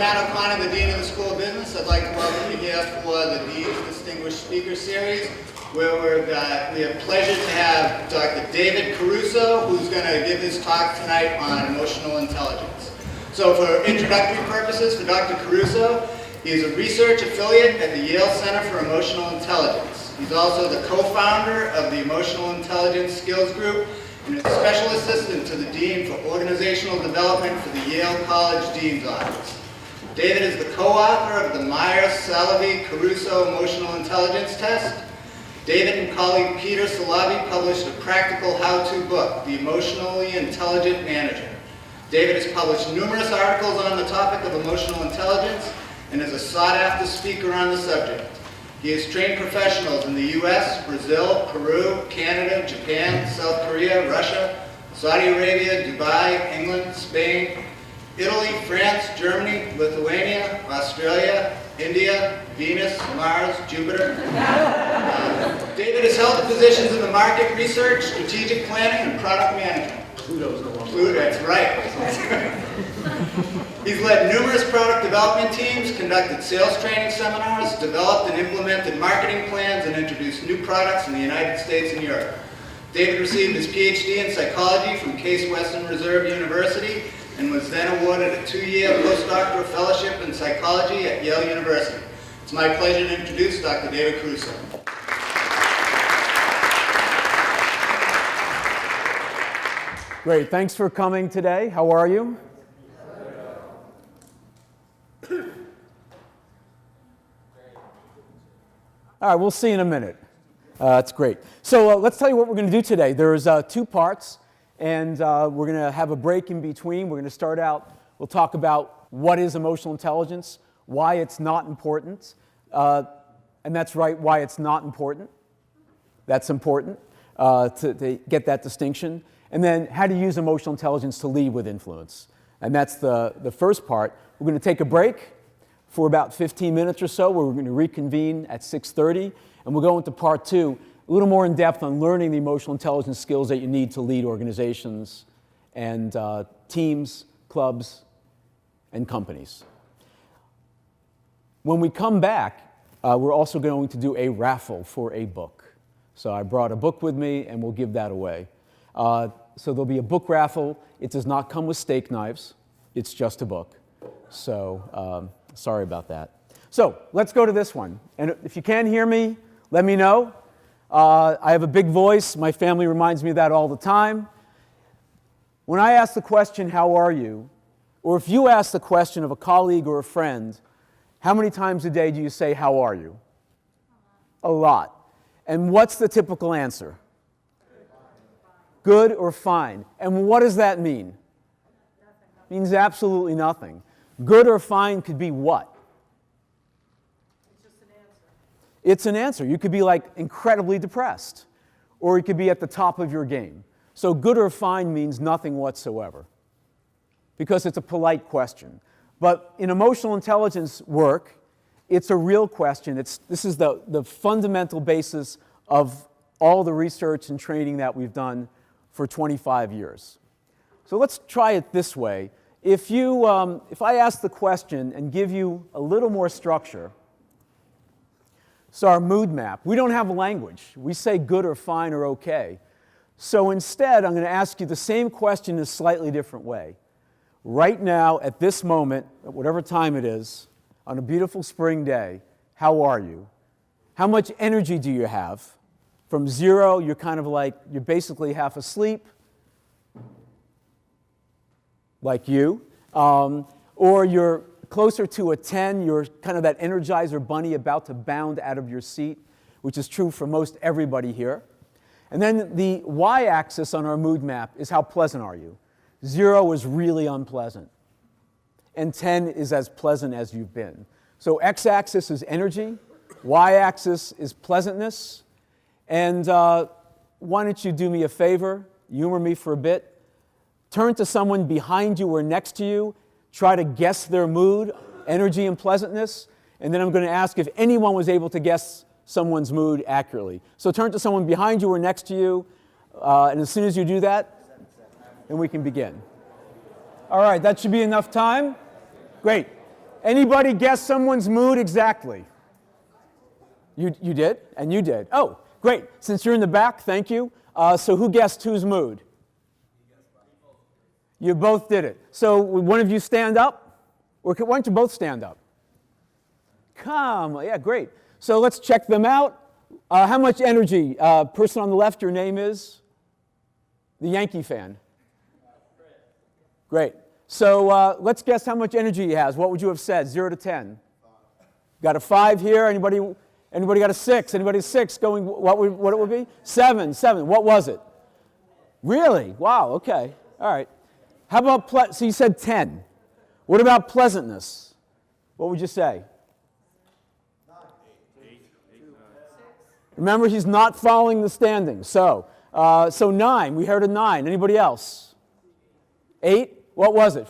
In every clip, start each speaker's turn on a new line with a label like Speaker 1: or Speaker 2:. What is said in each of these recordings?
Speaker 1: Matt O'Connor, the Dean of the School of Business. I'd like to welcome you here for the Dean's Distinguished Speaker Series, where we have pleasure to have Dr. David Caruso, who's going to give his talk tonight on emotional intelligence. So for introductory purposes, for Dr. Caruso, he is a research affiliate at the Yale Center for Emotional Intelligence. He's also the co-founder of the Emotional Intelligence Skills Group and a special assistant to the Dean for Organizational Development for the Yale College Dean's Office. David is the co-author of the Myers-Salavi-Caruso Emotional Intelligence Test. David and colleague Peter Salavi published a practical how-to book, The Emotionally Intelligent Manager. David has published numerous articles on the topic of emotional intelligence and is a sought-after speaker on the subject. He has trained professionals in the U.S., Brazil, Peru, Canada, Japan, South Korea, Russia, Saudi Arabia, Dubai, England, Spain, Italy, France, Germany, Lithuania, Australia, India, Venus, Mars, Jupiter. David has held positions in the market research, strategic planning, and product management. Pluto's no longer. Pluto, that's right. He's led numerous product development teams, conducted sales training seminars, developed and implemented marketing plans, and introduced new products in the United States and Europe. David received his PhD in psychology from Case Western Reserve University and was then awarded a 2-year postdoctoral fellowship in psychology at Yale University. It's my pleasure to introduce Dr. David Caruso.
Speaker 2: Great, thanks for coming today. How are you? All right, we'll see in a minute. That's great. So let's tell you what we're going to do today. There's 2 parts, and we're going to have a break in between. We're going to start out, we'll talk about what is emotional intelligence, why it's not important, and that's right, why it's not important. That's important to get that distinction. And then how to use emotional intelligence to lead with influence. And that's the first part. We're going to take a break for about 15 minutes or so, where we're going to reconvene at 6:30, and we'll go into part 2, a little more in depth on learning the emotional intelligence skills that you need to lead organizations and teams, clubs, and companies. When we come back, we're also going to do a raffle for a book. So I brought a book with me, and we'll give that away. So there'll be a book raffle. It does not come with steak knives. It's just a book. So sorry about that. So let's go to this one. And if you can't hear me, let me know. I have a big voice. My family reminds me of that all the time. When I ask the question, how are you? Or if you ask the question of a colleague or a friend, how many times a day do you say, how are you? A lot. And what's the typical answer? Good or fine. And what does that mean? It means absolutely nothing. Good or fine could be what?
Speaker 3: It's just an answer.
Speaker 2: It's an answer. You could be like incredibly depressed, or you could be at the top of your game. So good or fine means nothing whatsoever, because it's a polite question. But in emotional intelligence work, it's a real question. This is the fundamental basis of all the research and training that we've done for 25 years. So let's try it this way. If I ask the question and give you a little more structure, so our mood map, we don't have a language. We say good or fine or okay. So instead, I'm going to ask you the same question in a slightly different way. Right now, at this moment, at whatever time it is, on a beautiful spring day, how are you? How much energy do you have? From 0, you're kind of like, you're basically half asleep, like you, or you're closer to a 10, you're kind of that Energizer bunny about to bound out of your seat, which is true for most everybody here. And then the y-axis on our mood map is how pleasant are you. 0 is really unpleasant, and 10 is as pleasant as you've been. So x-axis is energy, y-axis is pleasantness, and why don't you do me a favor, humor me for a bit, turn to someone behind you or next to you, try to guess their mood, energy, and pleasantness, and then I'm going to ask if anyone was able to guess someone's mood accurately. So turn to someone behind you or next to you, and as soon as you do that, then we can begin. All right, that should be enough time. Great. Anybody guess someone's mood exactly? You did? And you did. Oh, great. Since you're in the back, thank you. So who guessed whose mood? You both did it. So would one of you stand up? Or why don't you both stand up? Come, yeah, great. So let's check them out. How much energy? Person on the left, your name is? The Yankee fan. Great. So let's guess how much energy he has. What would you have said? 0 to 10. Got a 5 here. Anybody got a 6? Anybody 6 going? What it would be? 7. What was it? Really? Wow. Okay. All right. How about so you said 10. What about pleasantness? What would you say?
Speaker 4: 8.
Speaker 2: Remember, he's not following the standings. So 9. We heard a 9. Anybody else? 8. What was it?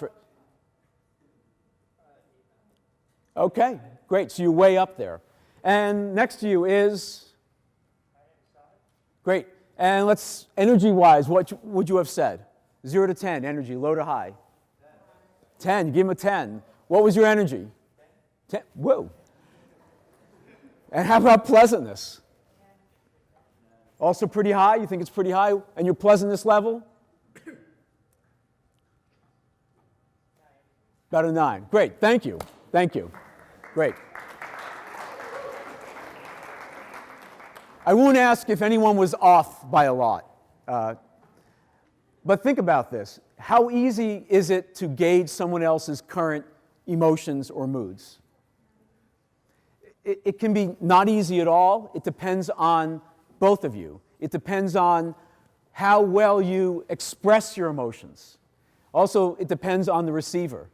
Speaker 2: Okay, great. So you're way up there. And next to you is? Great. And let's, energy-wise, what would you have said? 0 to 10, energy, low to high? 10. You give him a 10. What was your energy? 10. Whoa. And how about pleasantness? Also pretty high? You think it's pretty high? And your pleasantness level? About a 9. Great. Thank you. Thank you. Great. I won't ask if anyone was off by a lot. But think about this. How easy is it to gauge someone else's current emotions or moods? It can be not easy at all. It depends on both of you. It depends on how well you express your emotions. Also, it depends on the receiver.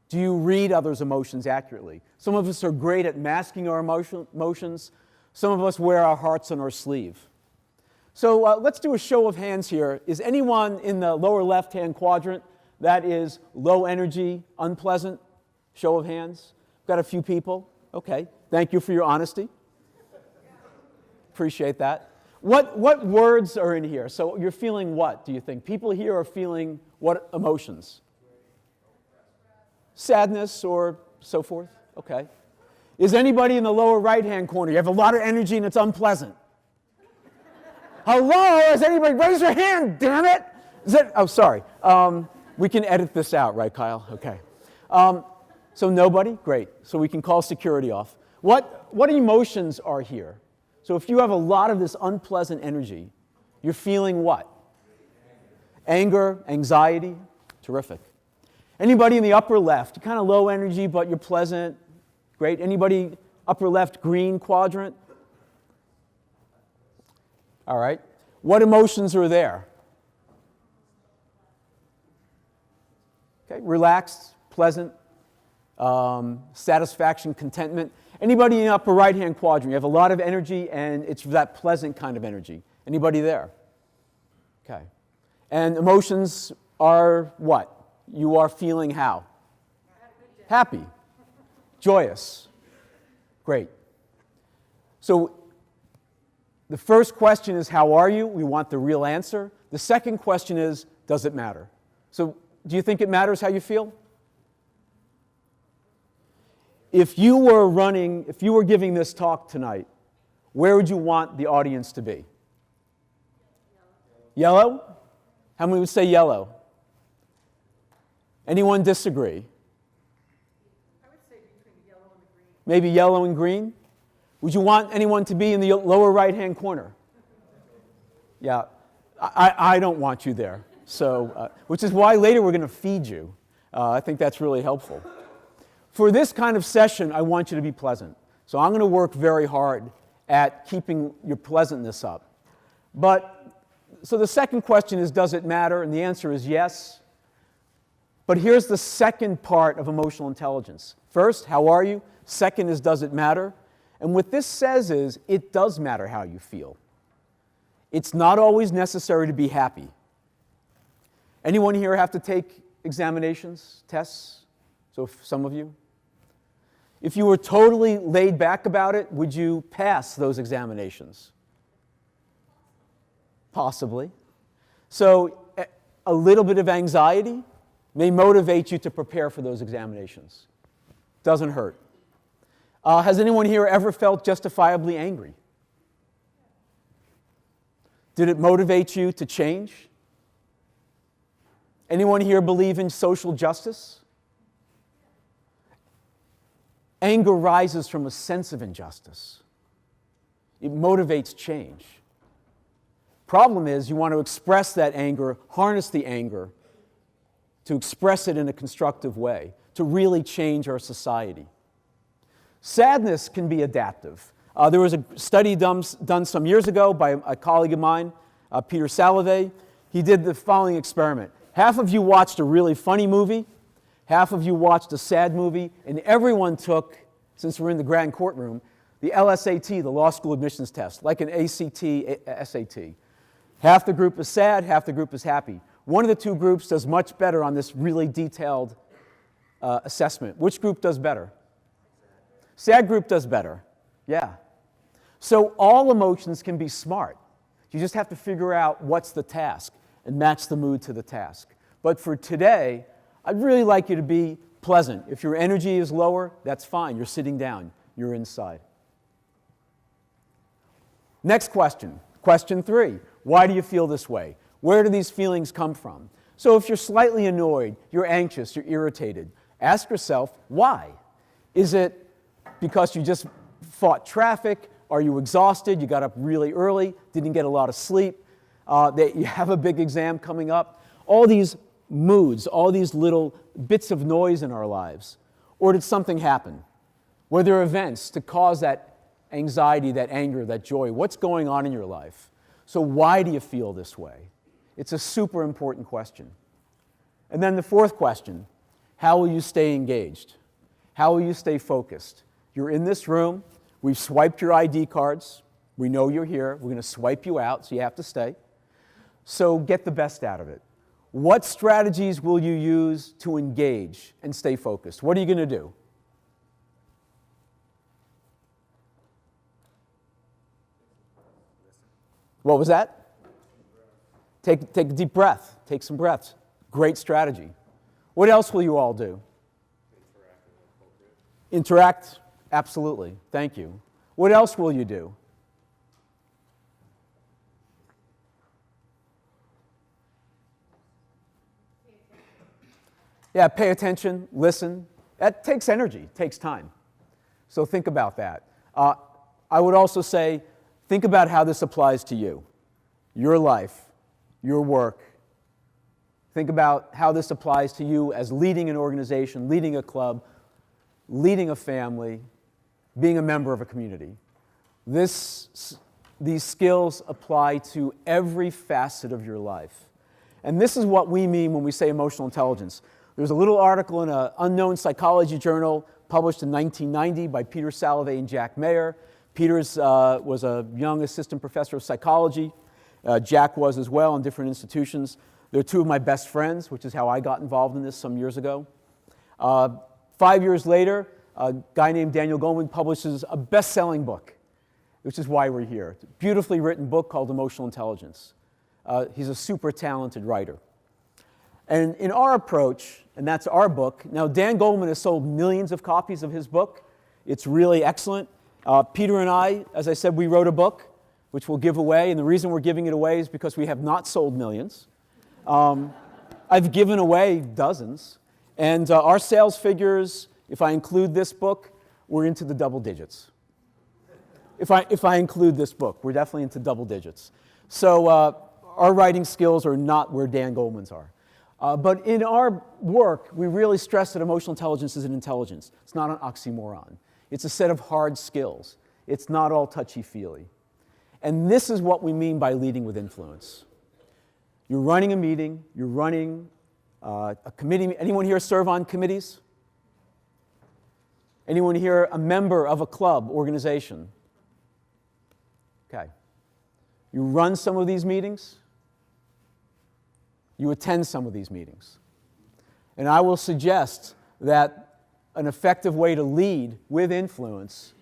Speaker 2: Do you read others' emotions accurately? Some of us are great at masking our emotions. Some of us wear our hearts on our sleeve. So let's do a show of hands here. Is anyone in the lower left-hand quadrant that is low energy, unpleasant? Show of hands. Got a few people. Okay. Thank you for your honesty. Appreciate that. What words are in here? So you're feeling what, do you think? People here are feeling what emotions? Sadness or so forth? Okay. Is anybody in the lower right-hand corner? You have a lot of energy and it's unpleasant. Hello? Is anybody? Raise your hand, damn it! Oh, sorry. We can edit this out, right, Kyle? Okay. So nobody? Great. So we can call security off. What emotions are here? So if you have a lot of this unpleasant energy, you're feeling what? Anger, anxiety. Terrific. Anybody in the upper left? You're kind of low energy, but you're pleasant. Great. Anybody upper left green quadrant? All right. What emotions are there? Okay. Relaxed, pleasant, satisfaction, contentment. Anybody in the upper right-hand quadrant? You have a lot of energy, and it's that pleasant kind of energy. Anybody there? Okay. And emotions are what? You are feeling how? Happy. Joyous. Great. So the first question is, how are you? We want the real answer. The second question is, does it matter? So do you think it matters how you feel? If you were giving this talk tonight, where would you want the audience to be? Yellow? How many would say yellow? Anyone disagree?
Speaker 3: I would say between the yellow and the green.
Speaker 2: Maybe yellow and green? Would you want anyone to be in the lower right-hand corner? Yeah, I don't want you there. So, which is why later we're going to feed you. I think that's really helpful. For this kind of session, I want you to be pleasant. So I'm going to work very hard at keeping your pleasantness up. So the second question is, does it matter? And the answer is yes. But here's the second part of emotional intelligence. First, how are you? Second is, does it matter? And what this says is, it does matter how you feel. It's not always necessary to be happy. Anyone here have to take examinations, tests? So some of you? If you were totally laid back about it, would you pass those examinations? Possibly. So a little bit of anxiety may motivate you to prepare for those examinations. Doesn't hurt. Has anyone here ever felt justifiably angry? Did it motivate you to change? Anyone here believe in social justice? Anger rises from a sense of injustice. It motivates change. Problem is, you want to express that anger, harness the anger, to express it in a constructive way, to really change our society. Sadness can be adaptive. There was a study done some years ago by a colleague of mine, Peter Salovey. He did the following experiment. Half of you watched a really funny movie, half of you watched a sad movie, and everyone took, since we're in the grand courtroom, the LSAT, the law school admissions test, like an ACT, SAT. Half the group is sad, half the group is happy. One of the two groups does much better on this really detailed assessment. Which group does better? Sad group does better, yeah. So all emotions can be smart. You just have to figure out what's the task and match the mood to the task. But for today, I'd really like you to be pleasant. If your energy is lower, that's fine. You're sitting down. You're inside. Next question. Question 3. Why do you feel this way? Where do these feelings come from? So if you're slightly annoyed, you're anxious, you're irritated, ask yourself, why? Is it because you just fought traffic? Are you exhausted? You got up really early, didn't get a lot of sleep, that you have a big exam coming up? All these moods, all these little bits of noise in our lives. Or did something happen? Were there events to cause that anxiety, that anger, that joy? What's going on in your life? So why do you feel this way? It's a super important question. And then the fourth question, how will you stay engaged? How will you stay focused? You're in this room. We've swiped your ID cards. We know you're here. We're going to swipe you out, so you have to stay. So get the best out of it. What strategies will you use to engage and stay focused? What are you going to do? What was that? Take a deep breath. Take some breaths. Great strategy. What else will you all do? Interact? Absolutely. Thank you. What else will you do? Yeah, pay attention, listen. That takes energy, takes time. So think about that. I would also say, think about how this applies to you, your life, your work. Think about how this applies to you as leading an organization, leading a club, leading a family, being a member of a community. These skills apply to every facet of your life. And this is what we mean when we say emotional intelligence. There's a little article in an unknown psychology journal published in 1990 by Peter Salovey and Jack Mayer. Peter was a young assistant professor of psychology. Jack was as well in different institutions. They're two of my best friends, which is how I got involved in this some years ago. 5 years later, a guy named Daniel Goleman publishes a best-selling book, which is why we're here. It's a beautifully written book called Emotional Intelligence. He's a super talented writer. And in our approach, and that's our book, now Dan Goleman has sold millions of copies of his book. It's really excellent. Peter and I, as I said, we wrote a book, which we'll give away, and the reason we're giving it away is because we have not sold millions. I've given away dozens, and our sales figures, if I include this book, we're into the double digits. If I include this book, we're definitely into double digits. So our writing skills are not where Dan Goleman's are. But in our work, we really stress that emotional intelligence is an intelligence. It's not an oxymoron. It's a set of hard skills. It's not all touchy-feely. And this is what we mean by leading with influence. You're running a meeting. You're running a committee. Anyone here serve on committees? Anyone here a member of a club, organization? Okay. You run some of these meetings. You attend some of these meetings. And I will suggest that an effective way to lead with influence,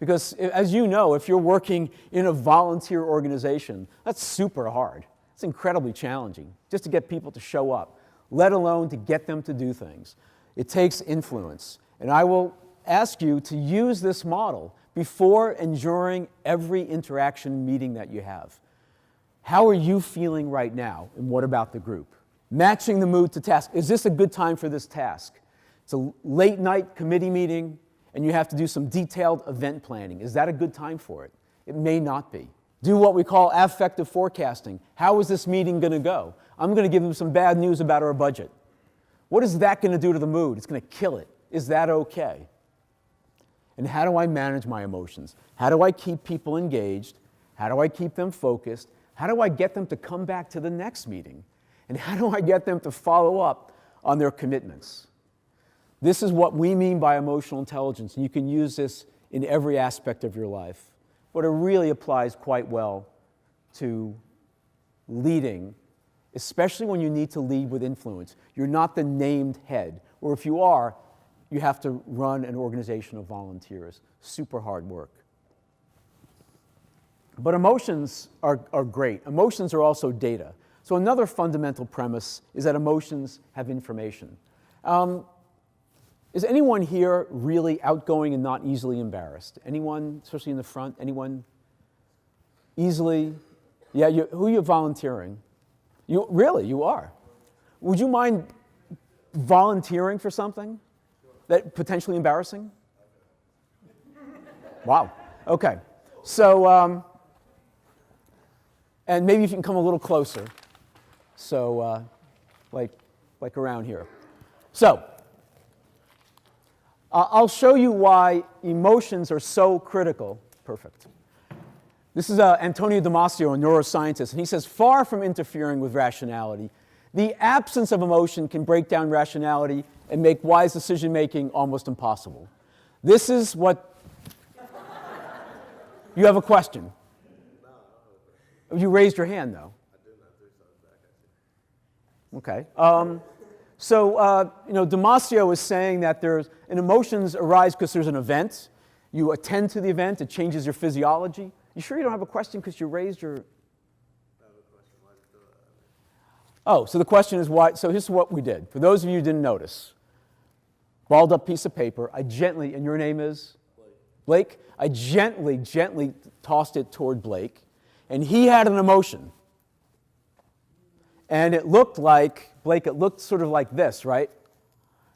Speaker 2: because as you know, if you're working in a volunteer organization, that's super hard. It's incredibly challenging just to get people to show up, let alone to get them to do things. It takes influence. And I will ask you to use this model before and during every interaction meeting that you have. How are you feeling right now, and what about the group? Matching the mood to task. Is this a good time for this task? It's a late night committee meeting, and you have to do some detailed event planning. Is that a good time for it? It may not be. Do what we call affective forecasting. How is this meeting going to go? I'm going to give them some bad news about our budget. What is that going to do to the mood? It's going to kill it. Is that okay? And how do I manage my emotions? How do I keep people engaged? How do I keep them focused? How do I get them to come back to the next meeting? And how do I get them to follow up on their commitments? This is what we mean by emotional intelligence, and you can use this in every aspect of your life. But it really applies quite well to leading, especially when you need to lead with influence. You're not the named head, or if you are, you have to run an organization of volunteers. Super hard work. But emotions are great. Emotions are also data. So another fundamental premise is that emotions have information. Is anyone here really outgoing and not easily embarrassed? Anyone, especially in the front? Anyone easily? Yeah, who are you volunteering? You are. Would you mind volunteering for something that potentially embarrassing? Wow. Okay. So, and maybe if you can come a little closer. So, like around here. So, I'll show you why emotions are so critical. Perfect. This is Antonio Damasio, a neuroscientist, and he says, far from interfering with rationality, the absence of emotion can break down rationality and make wise decision-making almost impossible. This is what... You have a question? You raised your hand, though. Okay. Damasio is saying that emotions arise because there's an event. You attend to the event. It changes your physiology. You sure you don't have a question because you raised your... Oh, so the question is why... So here's what we did. For those of you who didn't notice, balled up piece of paper, I gently... And your name is? Blake. I gently tossed it toward Blake, and he had an emotion. And it looked like... Blake, it looked sort of like this, right?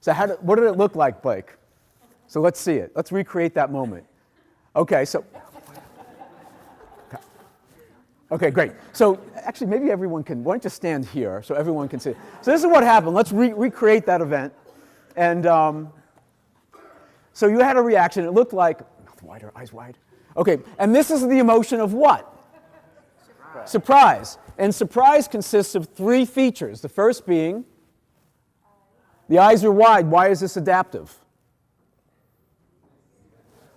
Speaker 2: So what did it look like, Blake? So let's see it. Let's recreate that moment. Okay, so... Okay, great. So actually, maybe everyone can... Why don't you stand here so everyone can see it? So this is what happened. Let's recreate that event. And so you had a reaction. It looked like... Mouth wider, eyes wide. Okay, and this is the emotion of what? Surprise. And surprise consists of three features. The first being, the eyes are wide. Why is this adaptive?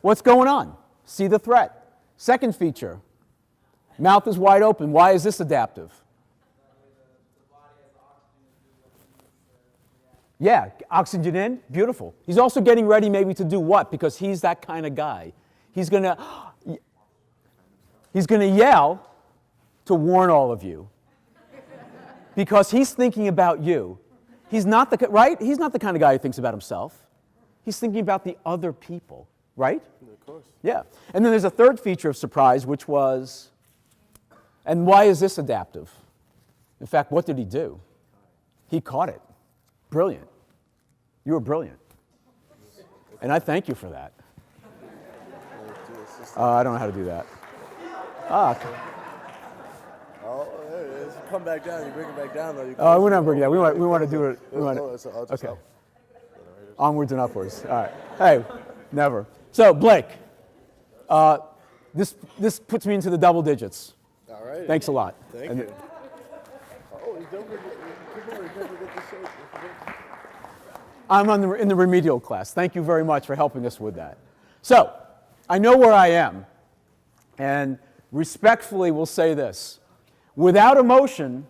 Speaker 2: What's going on? See the threat. Second feature, mouth is wide open. Why is this adaptive? Yeah, oxygen in, beautiful. He's also getting ready maybe to do what? Because he's that kind of guy. He's going to yell to warn all of you, because he's thinking about you. He's not right? He's not the kind of guy who thinks about himself. He's thinking about the other people, right?
Speaker 4: Of course.
Speaker 2: Yeah. And then there's a third feature of surprise, which was, and why is this adaptive? In fact, what did he do? He caught it. Brilliant. You were brilliant. And I thank you for that. I don't know how to do that.
Speaker 4: Oh, there it is. Come back down. You bring it back down, though.
Speaker 2: We're not bringing that. We want to do it. Okay.
Speaker 4: Help.
Speaker 2: Onwards and upwards. All right. Hey, never. So, Blake, this puts me into the double digits.
Speaker 4: All right.
Speaker 2: Thanks a lot.
Speaker 4: Thank you. Oh, he's done with it.
Speaker 2: I'm in the remedial class. Thank you very much for helping us with that. So, I know where I am, and respectfully will say this. Without emotion,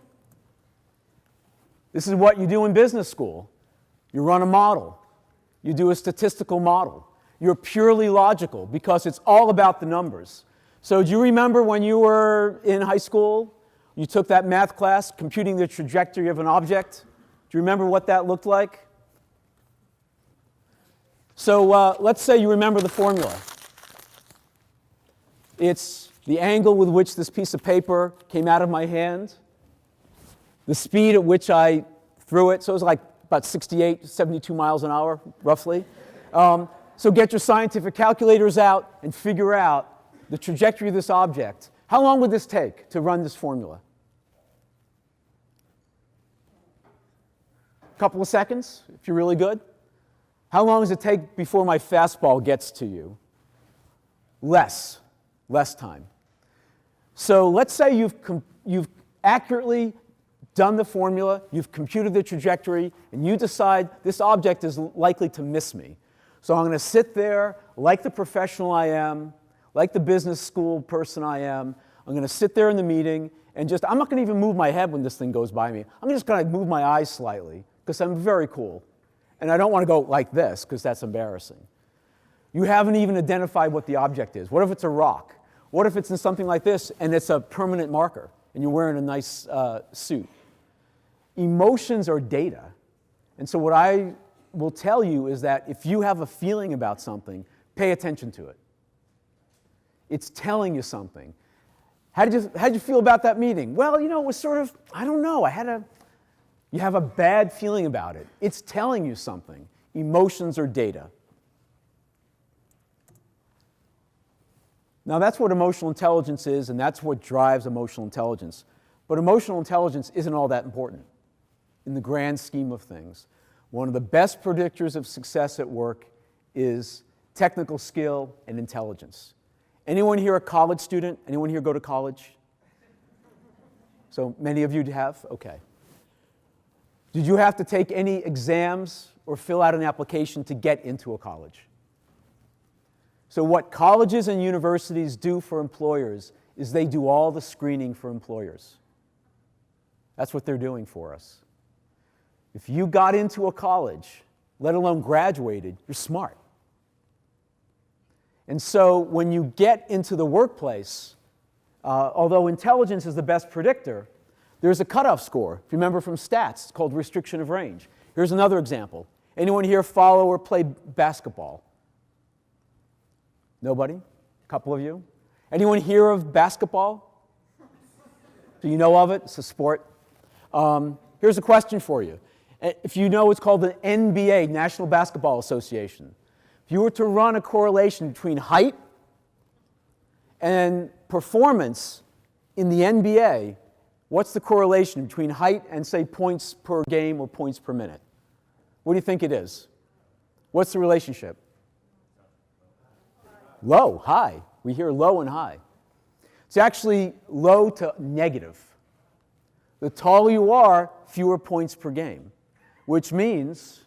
Speaker 2: this is what you do in business school. You run a model. You do a statistical model. You're purely logical because it's all about the numbers. So do you remember when you were in high school, you took that math class, computing the trajectory of an object? Do you remember what that looked like? So let's say you remember the formula. It's the angle with which this piece of paper came out of my hand, the speed at which I threw it, so it was like about 68, 72 miles an hour, roughly. So get your scientific calculators out and figure out the trajectory of this object. How long would this take to run this formula? A couple of seconds, if you're really good. How long does it take before my fastball gets to you? Less time. So let's say you've accurately done the formula, you've computed the trajectory, and you decide this object is likely to miss me. So I'm going to sit there like the professional I am, like the business school person I am. I'm going to sit there in the meeting and I'm not going to even move my head when this thing goes by me. I'm just going to move my eyes slightly because I'm very cool. And I don't want to go like this because that's embarrassing. You haven't even identified what the object is. What if it's a rock? What if it's in something like this and it's a permanent marker and you're wearing a nice suit? Emotions are data. And so what I will tell you is that if you have a feeling about something, pay attention to it. It's telling you something. How did you feel about that meeting? Well, it was sort of, I don't know, you have a bad feeling about it. It's telling you something. Emotions are data. Now that's what emotional intelligence is, and that's what drives emotional intelligence. But emotional intelligence isn't all that important in the grand scheme of things. One of the best predictors of success at work is technical skill and intelligence. Anyone here a college student? Anyone here go to college? So many of you have? Okay. Did you have to take any exams or fill out an application to get into a college? So what colleges and universities do for employers is they do all the screening for employers. That's what they're doing for us. If you got into a college, let alone graduated, you're smart. And so when you get into the workplace, although intelligence is the best predictor, there's a cutoff score. If you remember from stats, it's called restriction of range. Here's another example. Anyone here follow or play basketball? Nobody? A couple of you? Anyone hear of basketball? Do you know of it? It's a sport. Here's a question for you. If you know, it's called the NBA, National Basketball Association. If you were to run a correlation between height and performance in the NBA, what's the correlation between height and, say, points per game or points per minute? What do you think it is? What's the relationship? Low, high. We hear low and high. It's actually low to negative. The taller you are, fewer points per game, which means,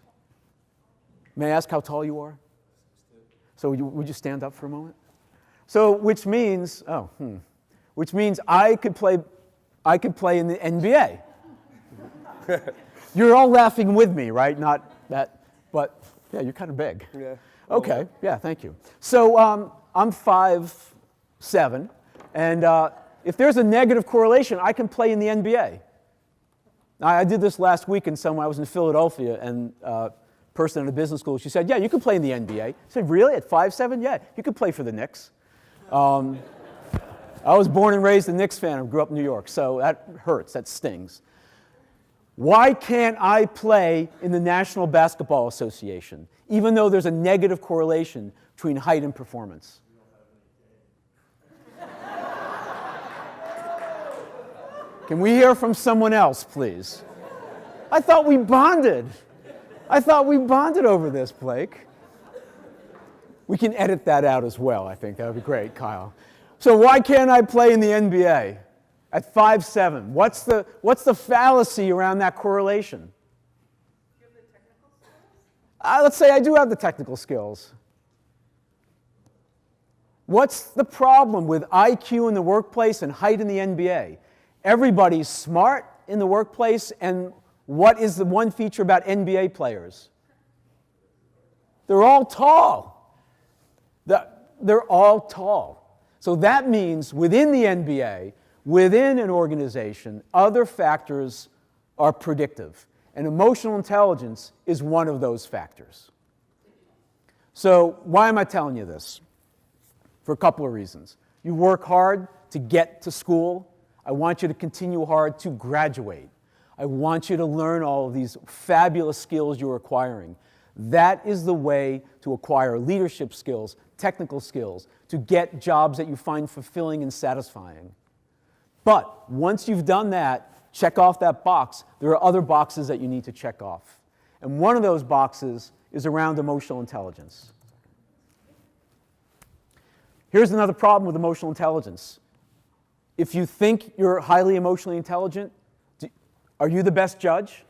Speaker 2: may I ask how tall you are? So would you stand up for a moment? So which means I could play in the NBA. You're all laughing with me, right? Not that, but yeah, you're kind of big.
Speaker 4: Yeah.
Speaker 2: Okay, yeah, thank you. So I'm 5'7", and if there's a negative correlation, I can play in the NBA. I did this last week in I was in Philadelphia, and a person at a business school, she said, yeah, you can play in the NBA. I said, really, at 5'7"? Yeah, you could play for the Knicks. I was born and raised a Knicks fan. I grew up in New York, so that hurts, that stings. Why can't I play in the National Basketball Association, even though there's a negative correlation between height and performance? Can we hear from someone else, please? I thought we bonded. I thought we bonded over this, Blake. We can edit that out as well, I think. That would be great, Kyle. So why can't I play in the NBA at 5'7"? What's the fallacy around that correlation?
Speaker 3: Do you have the technical skills?
Speaker 2: Let's say I do have the technical skills. What's the problem with IQ in the workplace and height in the NBA? Everybody's smart in the workplace, and what is the one feature about NBA players? They're all tall. They're all tall. So that means within the NBA, within an organization, other factors are predictive. And emotional intelligence is one of those factors. So why am I telling you this? For a couple of reasons. You work hard to get to school. I want you to continue hard to graduate. I want you to learn all of these fabulous skills you're acquiring. That is the way to acquire leadership skills, technical skills, to get jobs that you find fulfilling and satisfying. But once you've done that, check off that box. There are other boxes that you need to check off. And one of those boxes is around emotional intelligence. Here's another problem with emotional intelligence. If you think you're highly emotionally intelligent, are you the best judge?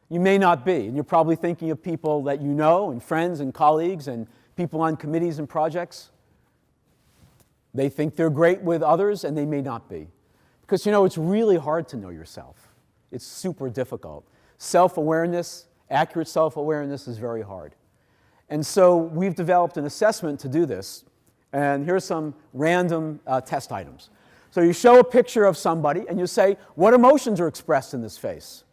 Speaker 2: You may not be, and you're probably thinking of people that you know, and friends and colleagues and people on committees and projects. They think they're great with others, and they may not be. Because, you know, it's really hard to know yourself. It's super difficult. Self-awareness, accurate self-awareness is very hard. And so we've developed an assessment to do this, and here's some random test items. So you show a picture of somebody, and you say, what emotions are expressed in this face?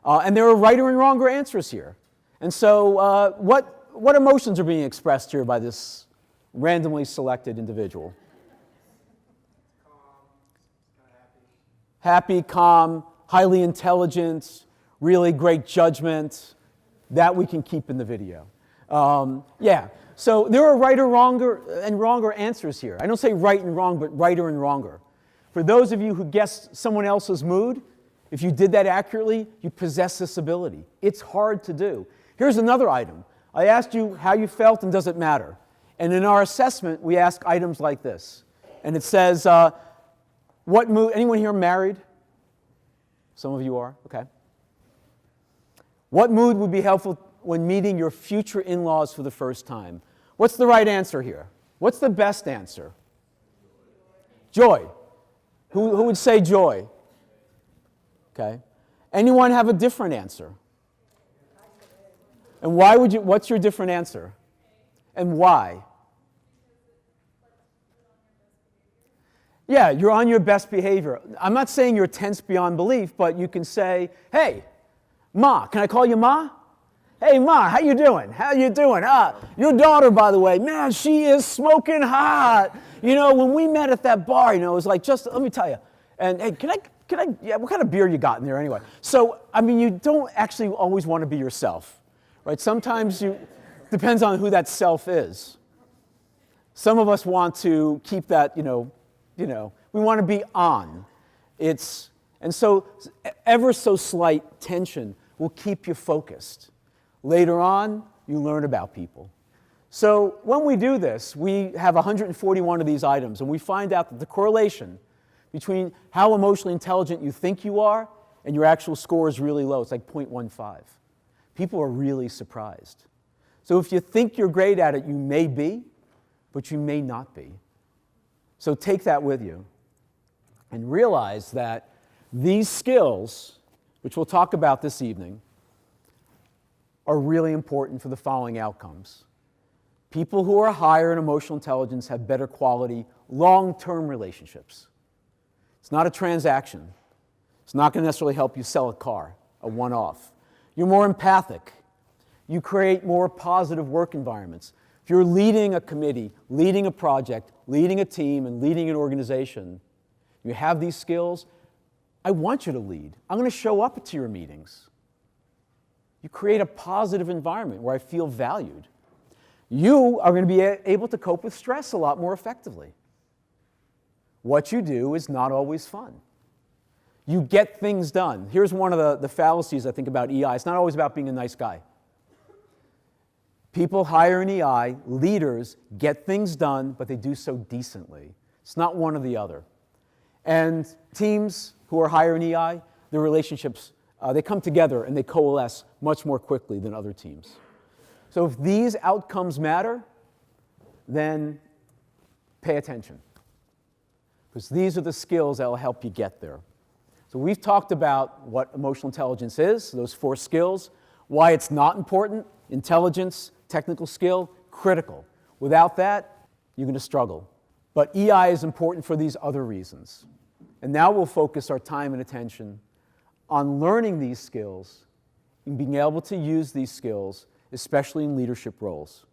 Speaker 2: And there are right or wrong answers here. And so what emotions are being expressed here by this randomly selected individual? Happy, calm, highly intelligent, really great judgment. That we can keep in the video. Yeah, so there are right or wronger answers here. I don't say right and wrong, but righter and wronger. For those of you who guessed someone else's mood, if you did that accurately, you possess this ability. It's hard to do. Here's another item. I asked you how you felt and does it matter? And in our assessment, we ask items like this. And it says, what mood, anyone here married? Some of you are, okay. What mood would be helpful when meeting your future in-laws for the first time? What's the right answer here? What's the best answer? Joy. Who would say joy? Okay. Anyone have a different answer? And why would you, what's your different answer? And why? Yeah, you're on your best behavior. I'm not saying you're tense beyond belief, but you can say, hey, Ma, can I call you Ma? Hey, Ma, how you doing? How you doing? Your daughter, by the way, man, she is smoking hot. You know, when we met at that bar, you know, it was like, just, let me tell you. And hey, yeah, what kind of beer you got in there anyway? So, I mean, you don't actually always want to be yourself, right? Sometimes depends on who that self is. Some of us want to keep that, you know, we want to be on. And so ever so slight tension will keep you focused. Later on, you learn about people. So when we do this, we have 141 of these items, and we find out that the correlation between how emotionally intelligent you think you are and your actual score is really low. It's like 0.15. People are really surprised. So if you think you're great at it, you may be, but you may not be. So take that with you and realize that these skills, which we'll talk about this evening, are really important for the following outcomes. People who are higher in emotional intelligence have better quality, long-term relationships. It's not a transaction. It's not going to necessarily help you sell a car, a one-off. You're more empathic. You create more positive work environments. If you're leading a committee, leading a project, leading a team, and leading an organization, you have these skills, I want you to lead. I'm going to show up to your meetings. You create a positive environment where I feel valued. You are going to be able to cope with stress a lot more effectively. What you do is not always fun. You get things done. Here's one of the fallacies I think about EI. It's not always about being a nice guy. People higher in EI, leaders, get things done, but they do so decently. It's not one or the other. And teams who are higher in EI, their relationships, they come together and they coalesce much more quickly than other teams. So if these outcomes matter, then pay attention. Because these are the skills that will help you get there. So we've talked about what emotional intelligence is, those 4 skills, why it's not important, intelligence, technical skill, critical. Without that, you're going to struggle. But EI is important for these other reasons. And now we'll focus our time and attention on learning these skills and being able to use these skills especially in leadership roles.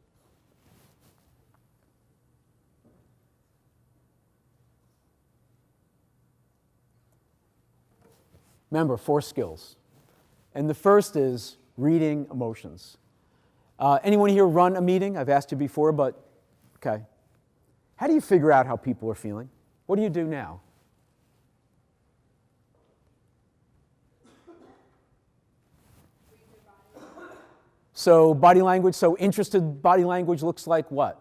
Speaker 2: Remember, 4 skills. And the first is reading emotions. Anyone here run a meeting? I've asked you before, but okay. How do you figure out how people are feeling? What do you do now? So body language, so interested body language looks like what?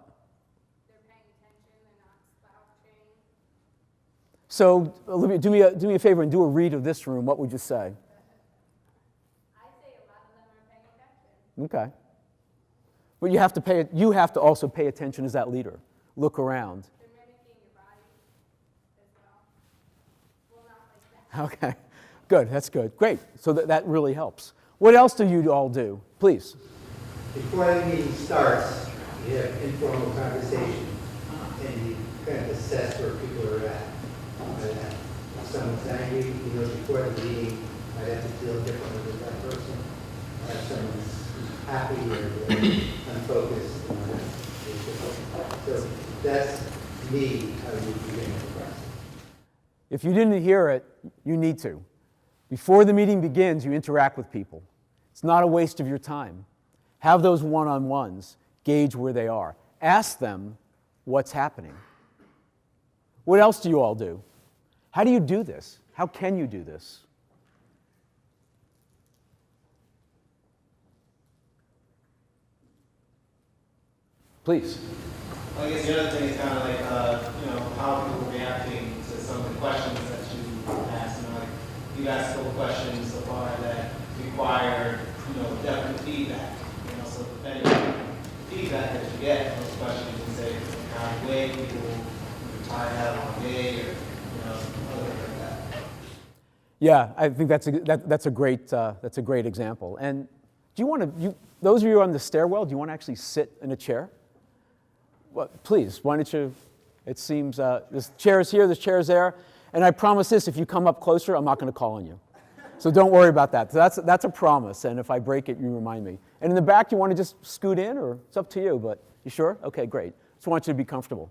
Speaker 3: They're paying attention, they're not slouching.
Speaker 2: So Olivia, do me a favor and do a read of this room. What would you say?
Speaker 3: I say a lot of them are paying attention.
Speaker 2: Okay. But you have to also pay attention as that leader. Look around.
Speaker 3: They're mimicking your body as well. Well, not like that.
Speaker 2: Okay. Good. That's good. Great. So that really helps. What else do you all do? Please.
Speaker 5: Before the meeting starts, you have informal conversation, and you kind of assess where people are at. If someone's angry, you know, before the meeting, might have to deal differently with that person. If someone's happy or unfocused. So that's me, how you begin the process.
Speaker 2: If you didn't hear it, you need to. Before the meeting begins, you interact with people. It's not a waste of your time. Have those one-on-ones. Gauge where they are. Ask them what's happening. What else do you all do? How do you do this? How can you do this? Please.
Speaker 6: Well, I guess the other thing is kind of like, how people are reacting to some of the questions that you asked. Like, you asked a couple questions so far that require, definite feedback. So depending on feedback that you get from those questions, you can say, how you weigh people, tired out on day, or, other like that.
Speaker 2: Yeah, I think that's a great example. And do you want to, those of you on the stairwell, do you want to actually sit in a chair? Well, please, why don't you, it seems, there's chairs here, there's chairs there, and I promise this, if you come up closer, I'm not going to call on you. So don't worry about that. That's a promise, and if I break it, you remind me. And in the back, you want to just scoot in, or it's up to you, but you sure? Okay, great. Just want you to be comfortable.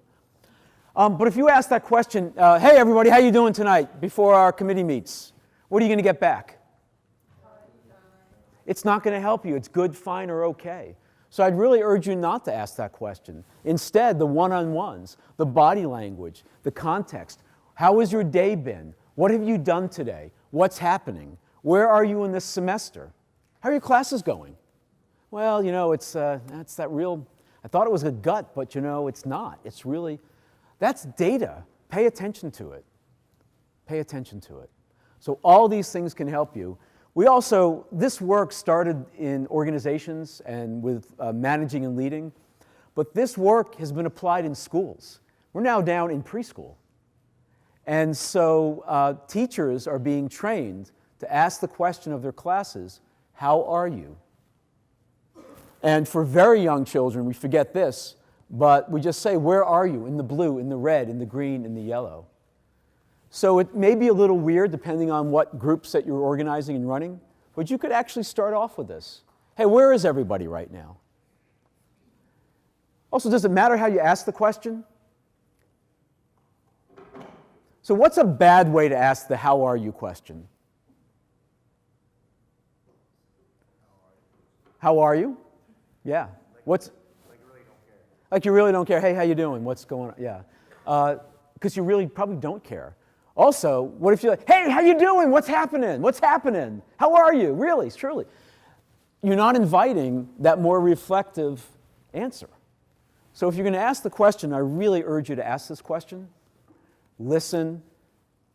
Speaker 2: But if you ask that question, hey everybody, how you doing tonight, before our committee meets, what are you going to get back? It's not going to help you. It's good, fine, or okay. So I'd really urge you not to ask that question. Instead, the one-on-ones, the body language, the context. How has your day been? What have you done today? What's happening? Where are you in this semester? How are your classes going? Well, it's that real, I thought it was a gut, but it's not. It's really, that's data. Pay attention to it. Pay attention to it. So all these things can help you. We also, this work started in organizations and with managing and leading, but this work has been applied in schools. We're now down in preschool. And so teachers are being trained to ask the question of their classes, how are you? And for very young children, we forget this, but we just say, where are you? In the blue, in the red, in the green, in the yellow. So it may be a little weird depending on what groups that you're organizing and running, but you could actually start off with this. Hey, where is everybody right now? Also, does it matter how you ask the question? So what's a bad way to ask the how are you question? How are you? Yeah. What's like you really don't care. Like you really don't care. Hey, how you doing? What's going on? Yeah. Because you really probably don't care. Also, what if you're like, hey, how you doing? What's happening? What's happening? How are you? Really, truly. You're not inviting that more reflective answer. So if you're going to ask the question, I really urge you to ask this question. Listen,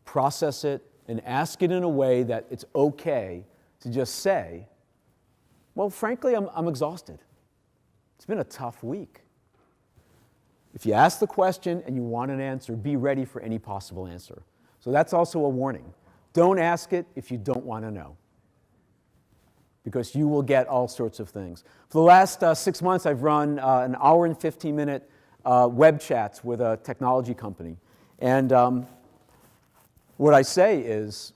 Speaker 2: process it, and ask it in a way that it's okay to just say, well, frankly, I'm exhausted. It's been a tough week. If you ask the question and you want an answer, be ready for any possible answer. So that's also a warning. Don't ask it if you don't want to know, because you will get all sorts of things. For the last 6 months, I've run an hour and 15-minute web chats with a technology company. And what I say is,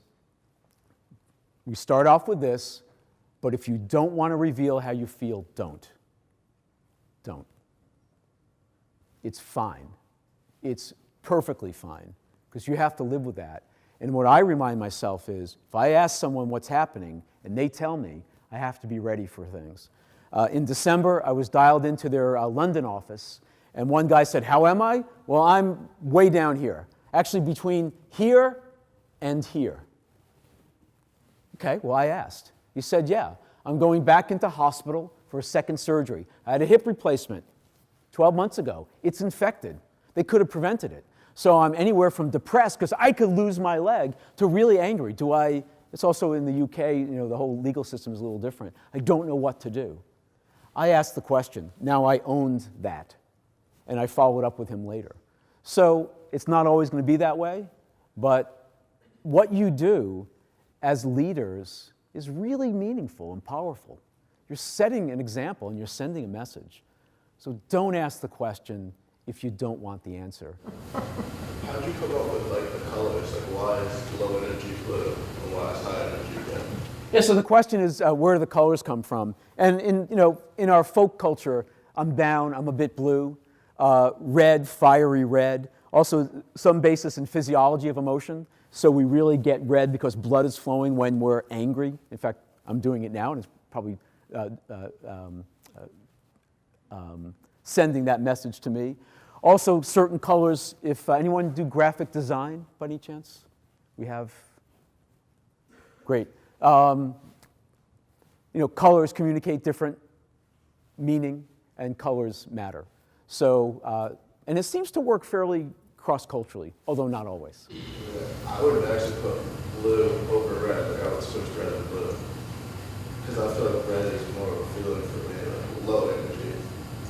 Speaker 2: we start off with this, But if you don't want to reveal how you feel, don't. Don't. It's fine. It's perfectly fine, because you have to live with that. And what I remind myself is, if I ask someone what's happening and they tell me, I have to be ready for things. In December, I was dialed into their London office, and one guy said, "How am I?" "Well, I'm way down here, actually between here and here." Okay, well, I asked. He said, "Yeah, I'm going back into hospital for a second surgery. I had a hip replacement 12 months ago. It's infected. They could have prevented it. So I'm anywhere from depressed because I could lose my leg to really angry. It's also in the UK, the whole legal system is a little different. I don't know what to do." I asked the question. Now I owned that, and I followed up with him later. So it's not always going to be that way, but what you do as leaders is really meaningful and powerful. You're setting an example and you're sending a message. So don't ask the question if you don't want the answer.
Speaker 4: How did you come up with the colors? Why is low energy blue and why is high energy red?
Speaker 2: Yeah, so the question is where do the colors come from? And in our folk culture, I'm down, I'm a bit blue, red, fiery red. Also some basis in physiology of emotion. So we really get red because blood is flowing when we're angry. In fact, I'm doing it now and it's probably sending that message to me. Also, certain colors, if anyone do graphic design by any chance? We have, great. Colors communicate different meaning and colors matter. So, and it seems to work fairly cross-culturally, although not always.
Speaker 4: Yeah, I would actually put blue over red, I would switch red and blue. Because I feel like red is more of a feeling for me, low energy.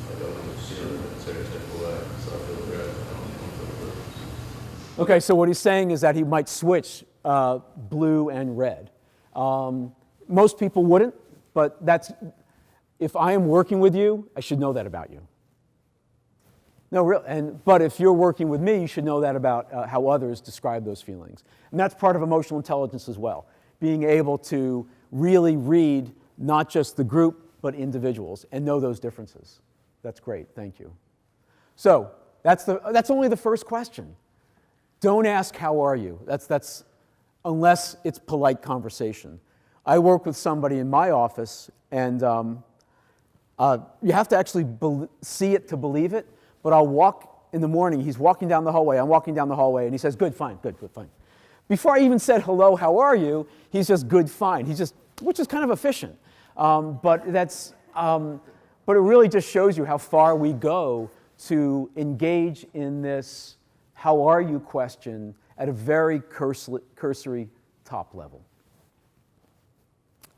Speaker 4: I don't want to feel it in a certain type of way, so I feel red, I don't feel blue.
Speaker 2: Okay, so what he's saying is that he might switch blue and red. Most people wouldn't, but if I am working with you, I should know that about you. No, really, but if you're working with me, you should know that about how others describe those feelings. And that's part of emotional intelligence as well, being able to really read not just the group, but individuals, and know those differences. That's great, thank you. So, that's only the first question. Don't ask, how are you? That's unless it's polite conversation. I work with somebody in my office, and you have to actually see it to believe it, but I'll walk in the morning, he's walking down the hallway, I'm walking down the hallway, and he says, good, fine, good, fine. Before I even said, hello, how are you, he's just good, fine. Which is kind of efficient. But it really just shows you how far we go to engage in this how are you question at a very cursory top level.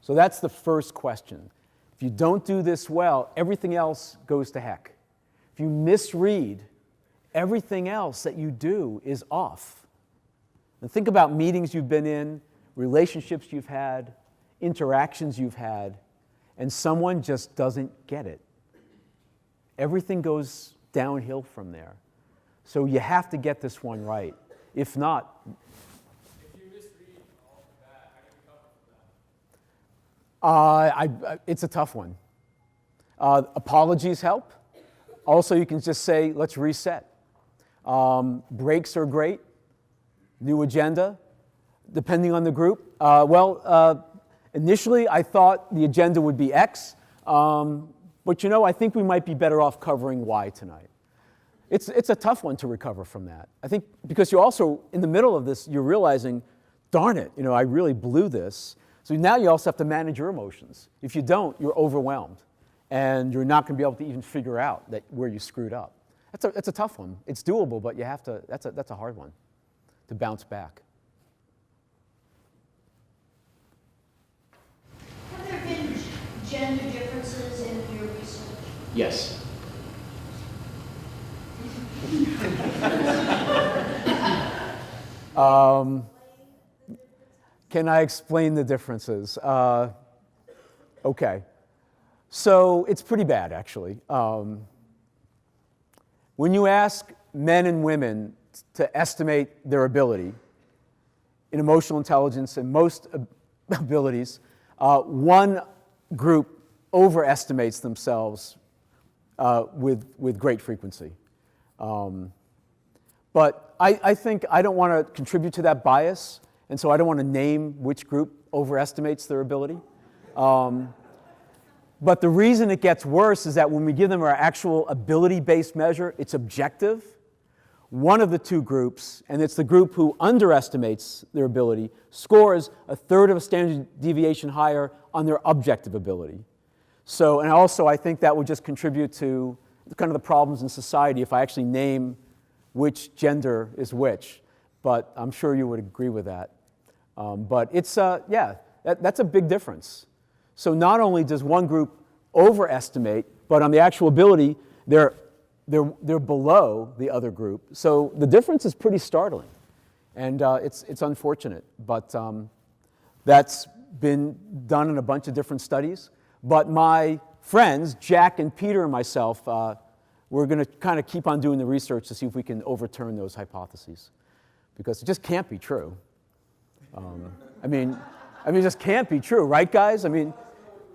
Speaker 2: So that's the first question. If you don't do this well, everything else goes to heck. If you misread, everything else that you do is off. And think about meetings you've been in, relationships you've had, interactions you've had, and someone just doesn't get it. Everything goes downhill from there. So you have to get this one right. If not,
Speaker 7: if you misread all of that, how do you recover from that?
Speaker 2: It's a tough one. Apologies help. Also, you can just say, let's reset. Breaks are great. New agenda, depending on the group. Initially, I thought the agenda would be X, but I think we might be better off covering Y tonight. It's a tough one to recover from that. I think because you also, in the middle of this, you're realizing, darn it, I really blew this. So now you also have to manage your emotions. If you don't, you're overwhelmed, and you're not going to be able to even figure out where you screwed up. That's a tough one. It's doable, but you have to. That's a hard one to bounce back.
Speaker 8: Have there been gender differences in your research?
Speaker 2: Yes. Can I explain the differences? Okay. So it's pretty bad, actually. When you ask men and women to estimate their ability in emotional intelligence and most abilities, one group overestimates themselves with great frequency. But I think I don't want to contribute to that bias, and so I don't want to name which group overestimates their ability. But the reason it gets worse is that when we give them our actual ability-based measure, it's objective. One of the two groups, and it's the group who underestimates their ability, scores a third of a standard deviation higher on their objective ability. So, and also I think that would just contribute to kind of the problems in society if I actually name which gender is which. But I'm sure you would agree with that. But it's, yeah, that's a big difference. So not only does one group overestimate, but on the actual ability, they're below the other group. So the difference is pretty startling. And it's unfortunate. But that's been done in a bunch of different studies. But my friends, Jack and Peter and myself, we're going to kind of keep on doing the research to see if we can overturn those hypotheses. Because it just can't be true. I mean, it just can't be true, right, guys? I mean,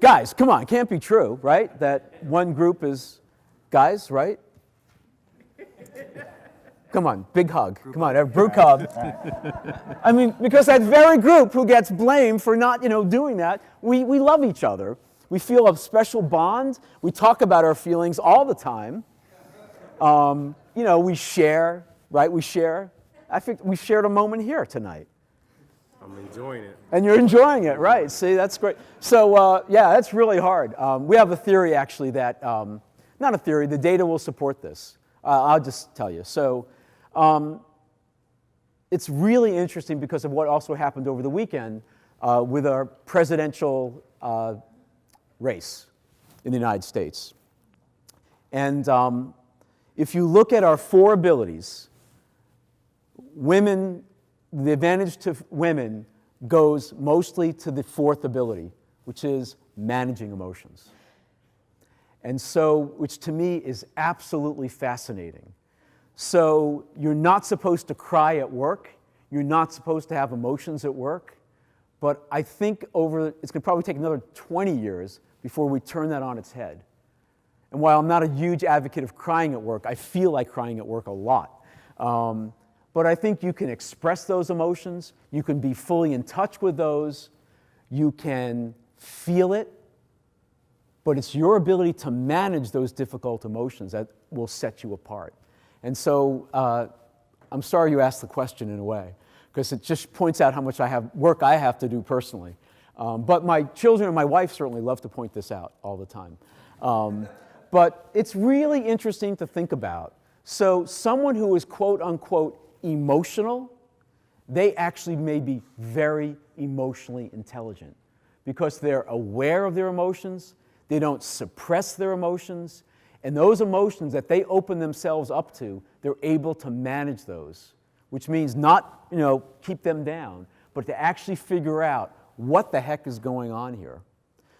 Speaker 2: guys, come on, it can't be true, right? That one group is guys, right? Come on, big hug. Come on, group hug. I mean, because that very group who gets blamed for not, doing that, we love each other. We feel a special bond. We talk about our feelings all the time. We share, right? We share. I think we shared a moment here tonight.
Speaker 7: I'm enjoying it.
Speaker 2: And you're enjoying it, right? See, that's great. So, yeah, that's really hard. We have a theory, actually, that, not a theory, the data will support this. I'll just tell you. So, it's really interesting because of what also happened over the weekend with our presidential race in the United States. And if you look at our four abilities, women, the advantage to women goes mostly to the fourth ability, which is managing emotions. And so, which to me is absolutely fascinating. So you're not supposed to cry at work. You're not supposed to have emotions at work. But I think it's going to probably take another 20 years before we turn that on its head. And while I'm not a huge advocate of crying at work, I feel like crying at work a lot. But I think you can express those emotions. You can be fully in touch with those. You can feel it. But it's your ability to manage those difficult emotions that will set you apart. And so I'm sorry you asked the question in a way, because it just points out how much work I have to do personally. But my children and my wife certainly love to point this out all the time. But it's really interesting to think about. So someone who is quote unquote emotional, they actually may be very emotionally intelligent because they're aware of their emotions, they don't suppress their emotions, and those emotions that they open themselves up to, they're able to manage those, which means not, keep them down, but to actually figure out what the heck is going on here.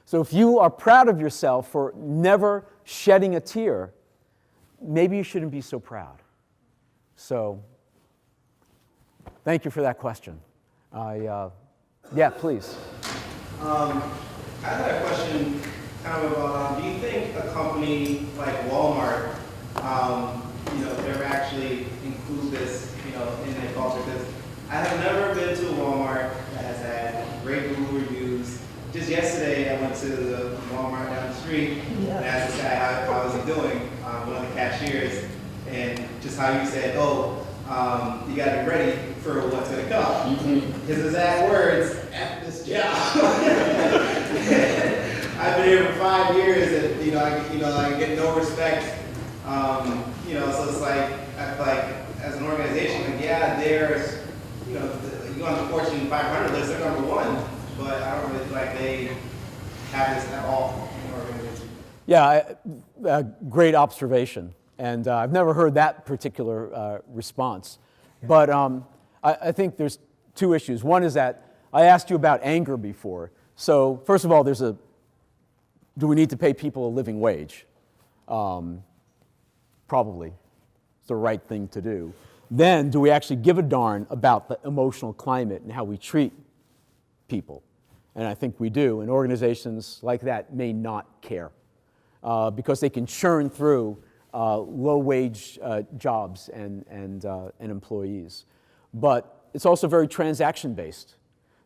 Speaker 2: So if you are proud of yourself for never shedding a tear, maybe you shouldn't be so proud. So, thank you for that question. Yeah, please.
Speaker 6: I had a question kind of about, do you think a company like Walmart, ever actually include this, in their culture? Because I have never been to a Walmart that has had great Google reviews. Just yesterday, I went to the Walmart down the street and asked this guy how was he doing, one of the cashiers, and just how you said, you got to be ready for what's going to come. His exact words, F this job. I've been here for 5 years, and I get no respect. So it's like I feel like as an organization, there's you go on the Fortune 500 list, they're number one, but I don't really feel like they have this at all in our organization.
Speaker 2: Yeah, great observation. And I've never heard that particular response. But I think there's two issues. One is that I asked you about anger before. So first of all, do we need to pay people a living wage? Probably. It's the right thing to do. Then, do we actually give a darn about the emotional climate and how we treat people? And I think we do. And organizations like that may not care because they can churn through low-wage jobs and employees. But it's also very transaction-based.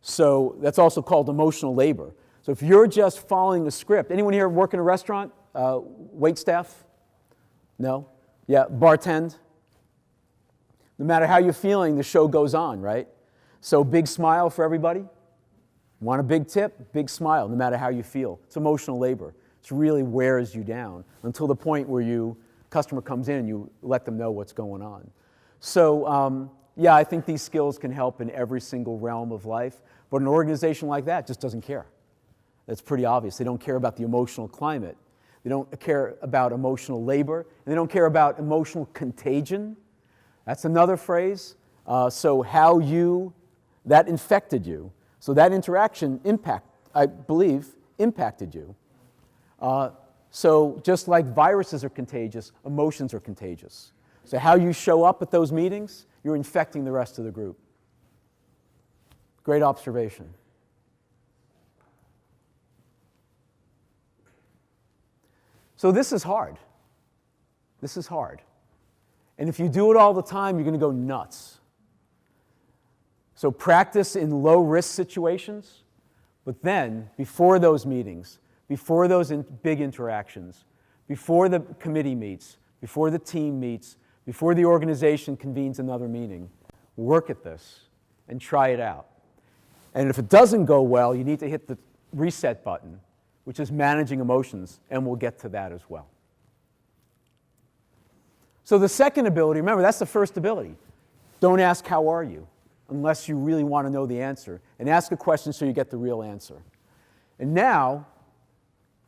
Speaker 2: So that's also called emotional labor. So if you're just following a script, anyone here work in a restaurant? Wait staff? No? Yeah, bartend? No matter how you're feeling, the show goes on, right? So big smile for everybody. Want a big tip? Big smile, no matter how you feel. It's emotional labor. It really wears you down until the point where customer comes in and you let them know what's going on. So yeah, I think these skills can help in every single realm of life, but an organization like that just doesn't care. That's pretty obvious. They don't care about the emotional climate. They don't care about emotional labor, and they don't care about emotional contagion. That's another phrase. So how that infected you. So that interaction I believe, impacted you. So just like viruses are contagious, emotions are contagious. So how you show up at those meetings, you're infecting the rest of the group. Great observation. So this is hard. This is hard. And if you do it all the time, you're going to go nuts. So practice in low-risk situations, but then, before those meetings, before those big interactions, before the committee meets, before the team meets, before the organization convenes another meeting, work at this and try it out. And if it doesn't go well, you need to hit the reset button, which is managing emotions, and we'll get to that as well. So the second ability, remember, that's the first ability. Don't ask, how are you? Unless you really want to know the answer. And ask a question so you get the real answer. And now,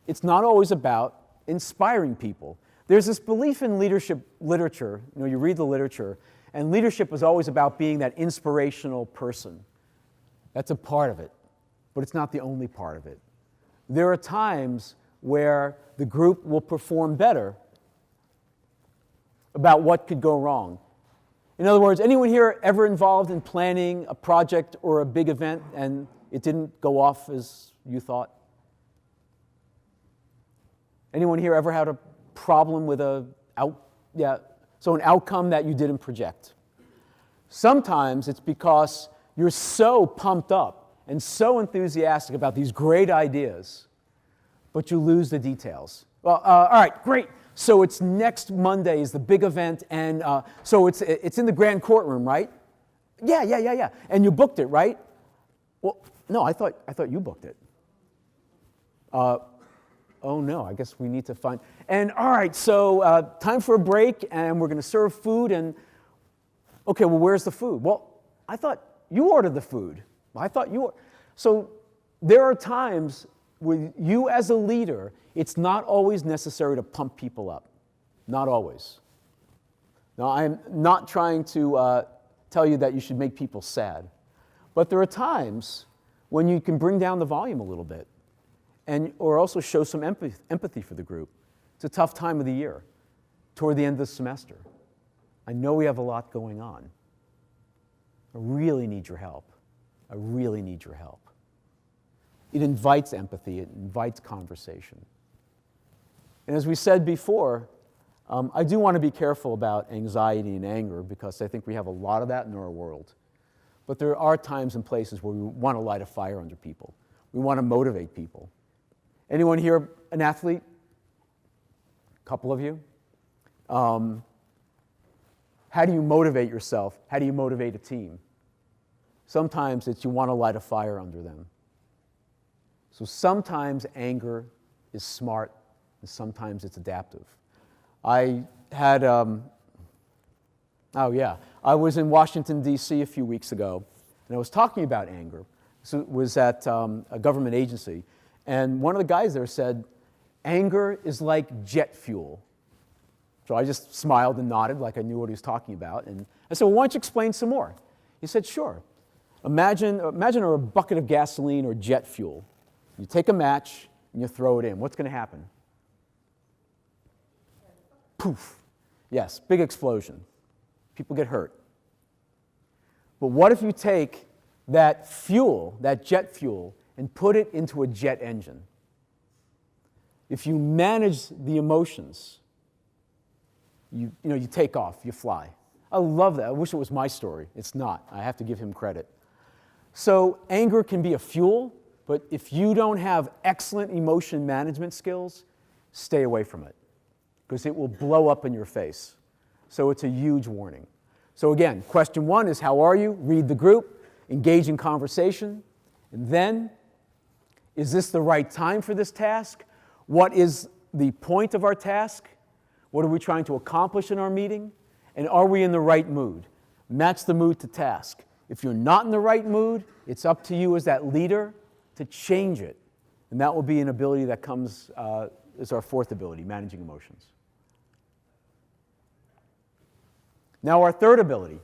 Speaker 2: it's not always about inspiring people. There's this belief in leadership literature. You read the literature, and leadership is always about being that inspirational person. That's a part of it, but it's not the only part of it. There are times where the group will perform better about what could go wrong. In other words, anyone here ever involved in planning a project or a big event and it didn't go off as you thought? Anyone here ever had a problem with an outcome that you didn't project? Sometimes it's because you're so pumped up and so enthusiastic about these great ideas, but you lose the details. Well, all right, great. So it's next Monday is the big event, and so it's in the grand courtroom, right? Yeah. And you booked it, right? Well, no, I thought you booked it. Oh no, I guess we need to find. And all right, so time for a break, and we're going to serve food. And okay, well, where's the food? Well, I thought you ordered the food. Well, I thought you. So there are times with you as a leader, it's not always necessary to pump people up. Not always. Now, I'm not trying to tell you that you should make people sad. But there are times when you can bring down the volume a little bit or also show some empathy for the group. It's a tough time of the year, toward the end of the semester. I know we have a lot going on. I really need your help. I really need your help. It invites empathy. It invites conversation. And as we said before, I do want to be careful about anxiety and anger because I think we have a lot of that in our world. But there are times and places where we want to light a fire under people. We want to motivate people. Anyone here an athlete? A couple of you? How do you motivate yourself? How do you motivate a team? Sometimes it's you want to light a fire under them. So sometimes anger is smart, and sometimes it's adaptive. I had, I was in Washington, D.C. a few weeks ago, and I was talking about anger. So it was at a government agency, and one of the guys there said, anger is like jet fuel. So I just smiled and nodded like I knew what he was talking about. And I said, well, why don't you explain some more? He said, sure. Imagine a bucket of gasoline or jet fuel. You take a match and you throw it in. What's going to happen? Poof. Yes, big explosion. People get hurt. But what if you take that fuel, that jet fuel, and put it into a jet engine. If you manage the emotions, you take off, you fly. I love that. I wish it was my story. It's not. I have to give him credit. So anger can be a fuel, but if you don't have excellent emotion management skills, stay away from it, because it will blow up in your face. So it's a huge warning. So again, question 1 is, how are you? Read the group, engage in conversation, and then, is this the right time for this task? What is the point of our task? What are we trying to accomplish in our meeting? And are we in the right mood? Match the mood to task. If you're not in the right mood, it's up to you as that leader to change it. And that will be an ability that comes as our 4th ability, managing emotions. Now, our 3rd ability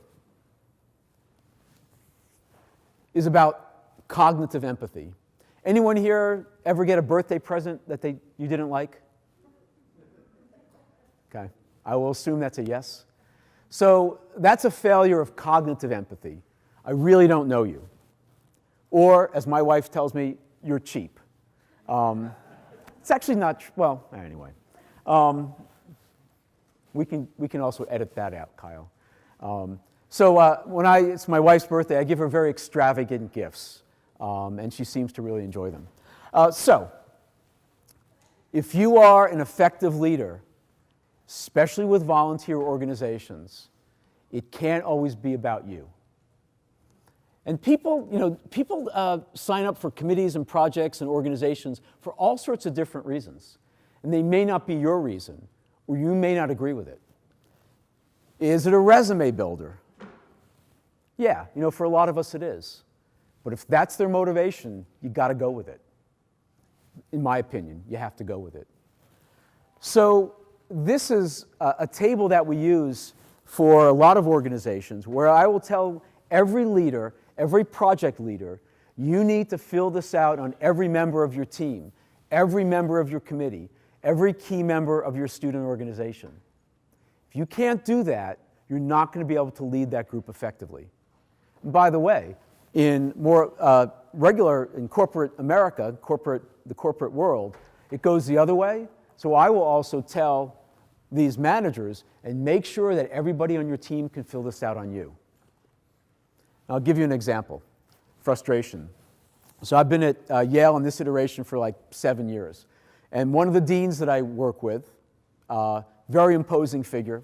Speaker 2: is about cognitive empathy. Anyone here ever get a birthday present that you didn't like? Okay, I will assume that's a yes. So that's a failure of cognitive empathy. I really don't know you. Or, as my wife tells me, you're cheap. It's actually not, well, anyway. We can also edit that out, Kyle. When it's my wife's birthday, I give her very extravagant gifts, and she seems to really enjoy them. So, if you are an effective leader, especially with volunteer organizations, it can't always be about you. And people sign up for committees and projects and organizations for all sorts of different reasons. And they may not be your reason, or you may not agree with it. Is it a resume builder? Yeah, for a lot of us it is. But if that's their motivation, you got to go with it. In my opinion, you have to go with it. So this is a table that we use for a lot of organizations, where I will tell every leader, every project leader, you need to fill this out on every member of your team, every member of your committee, every key member of your student organization. If you can't do that, you're not going to be able to lead that group effectively. And by the way, in more in corporate America, the corporate world, it goes the other way. So I will also tell these managers, and make sure that everybody on your team can fill this out on you. I'll give you an example. Frustration. So I've been at Yale in this iteration for like 7 years. And one of the deans that I work with, very imposing figure,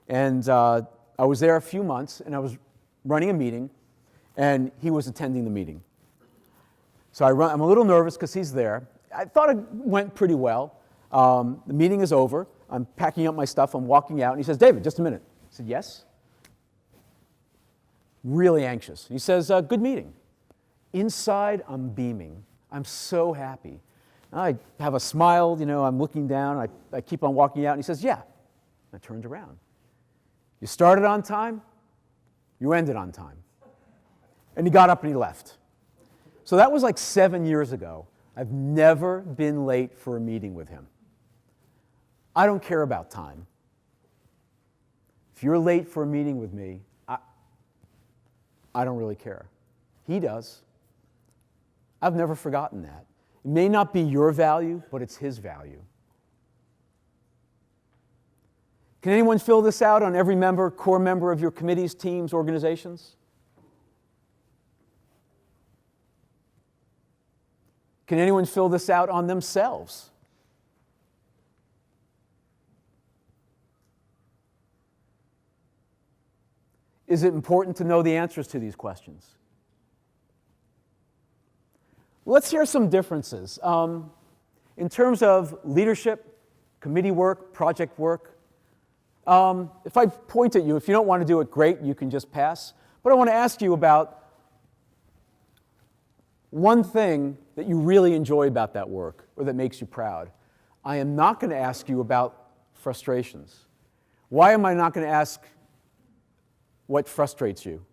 Speaker 2: and I was there a few months, and I was running a meeting, and he was attending the meeting. So I'm a little nervous because he's there. I thought it went pretty well. The meeting is over. I'm packing up my stuff. I'm walking out, and he says, "David, just a minute." I said, "Yes?" Really anxious. He says, "Good meeting." Inside, I'm beaming. I'm so happy. I have a smile, I'm looking down. I keep on walking out, and he says, "Yeah." I turned around. "You started on time, you ended on time." And he got up and he left. So that was like 7 years ago. I've never been late for a meeting with him. I don't care about time. If you're late for a meeting with me, I don't really care. He does. I've never forgotten that. It may not be your value, but it's his value. Can anyone fill this out on every core member of your committees, teams, organizations? Can anyone fill this out on themselves? Is it important to know the answers to these questions? Let's hear some differences. In terms of leadership, committee work, project work, if I point at you, if you don't want to do it, great, you can just pass. But I want to ask you about one thing that you really enjoy about that work or that makes you proud. I am not going to ask you about frustrations. Why am I not going to ask what frustrates you?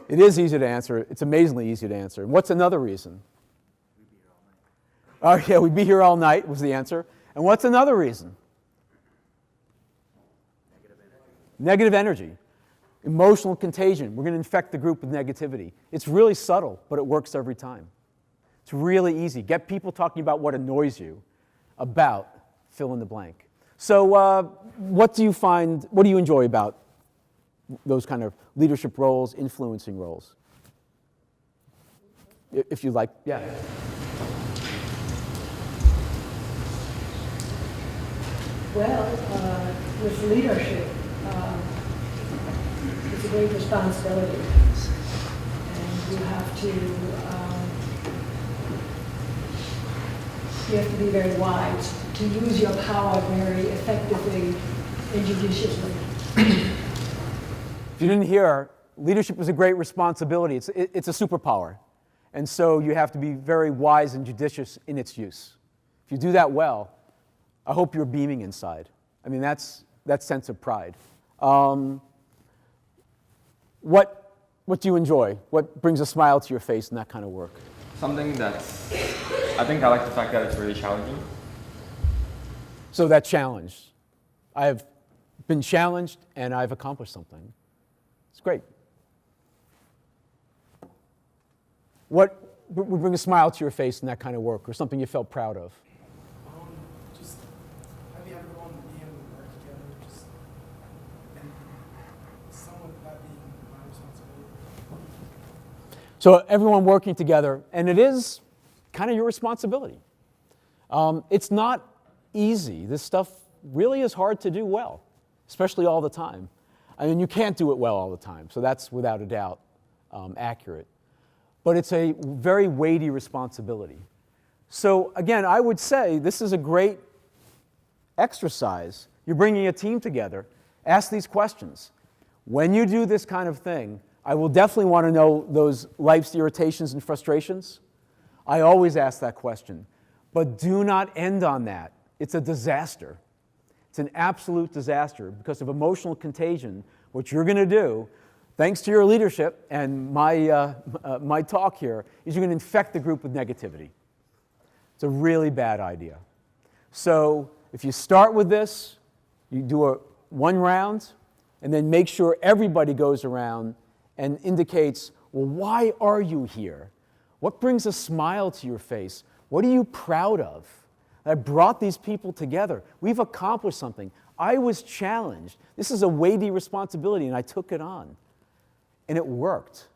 Speaker 2: It is easy to answer. It's amazingly easy to answer. And what's another reason? Oh, yeah, we'd be here all night was the answer. And what's another reason? Negative energy. Emotional contagion. We're going to infect the group with negativity. It's really subtle, but it works every time. It's really easy. Get people talking about what annoys you about fill in the blank. So what do you enjoy about those kind of leadership roles, influencing roles? If you like, yeah.
Speaker 3: Well, with leadership, it's a great responsibility. And you have to be very wise to use your power very effectively and judiciously.
Speaker 2: If you didn't hear, leadership is a great responsibility. It's a superpower. And so you have to be very wise and judicious in its use. If you do that well, I hope you're beaming inside. I mean, that's that sense of pride. What do you enjoy? What brings a smile to your face in that kind of work?
Speaker 9: Something that's, I think I like the fact that it's really challenging.
Speaker 2: So that challenge. I have been challenged and I've accomplished something. It's great. What would bring a smile to your face in that kind of work, or something you felt proud of?
Speaker 10: Just having everyone be able to work together, just and somewhat that being my responsibility.
Speaker 2: So everyone working together, and it is kind of your responsibility. It's not easy. This stuff really is hard to do well, especially all the time. I mean, you can't do it well all the time, so that's without a doubt accurate. But it's a very weighty responsibility. So again, I would say this is a great exercise. You're bringing a team together. Ask these questions. When you do this kind of thing, I will definitely want to know those life's irritations and frustrations. I always ask that question. But do not end on that. It's a disaster. It's an absolute disaster because of emotional contagion. What you're going to do, thanks to your leadership and my talk here, is you're going to infect the group with negativity. It's a really bad idea. So if you start with this, you do one round, and then make sure everybody goes around and indicates, well, why are you here? What brings a smile to your face? What are you proud of? I brought these people together. We've accomplished something. I was challenged. This is a weighty responsibility, and I took it on. And it worked.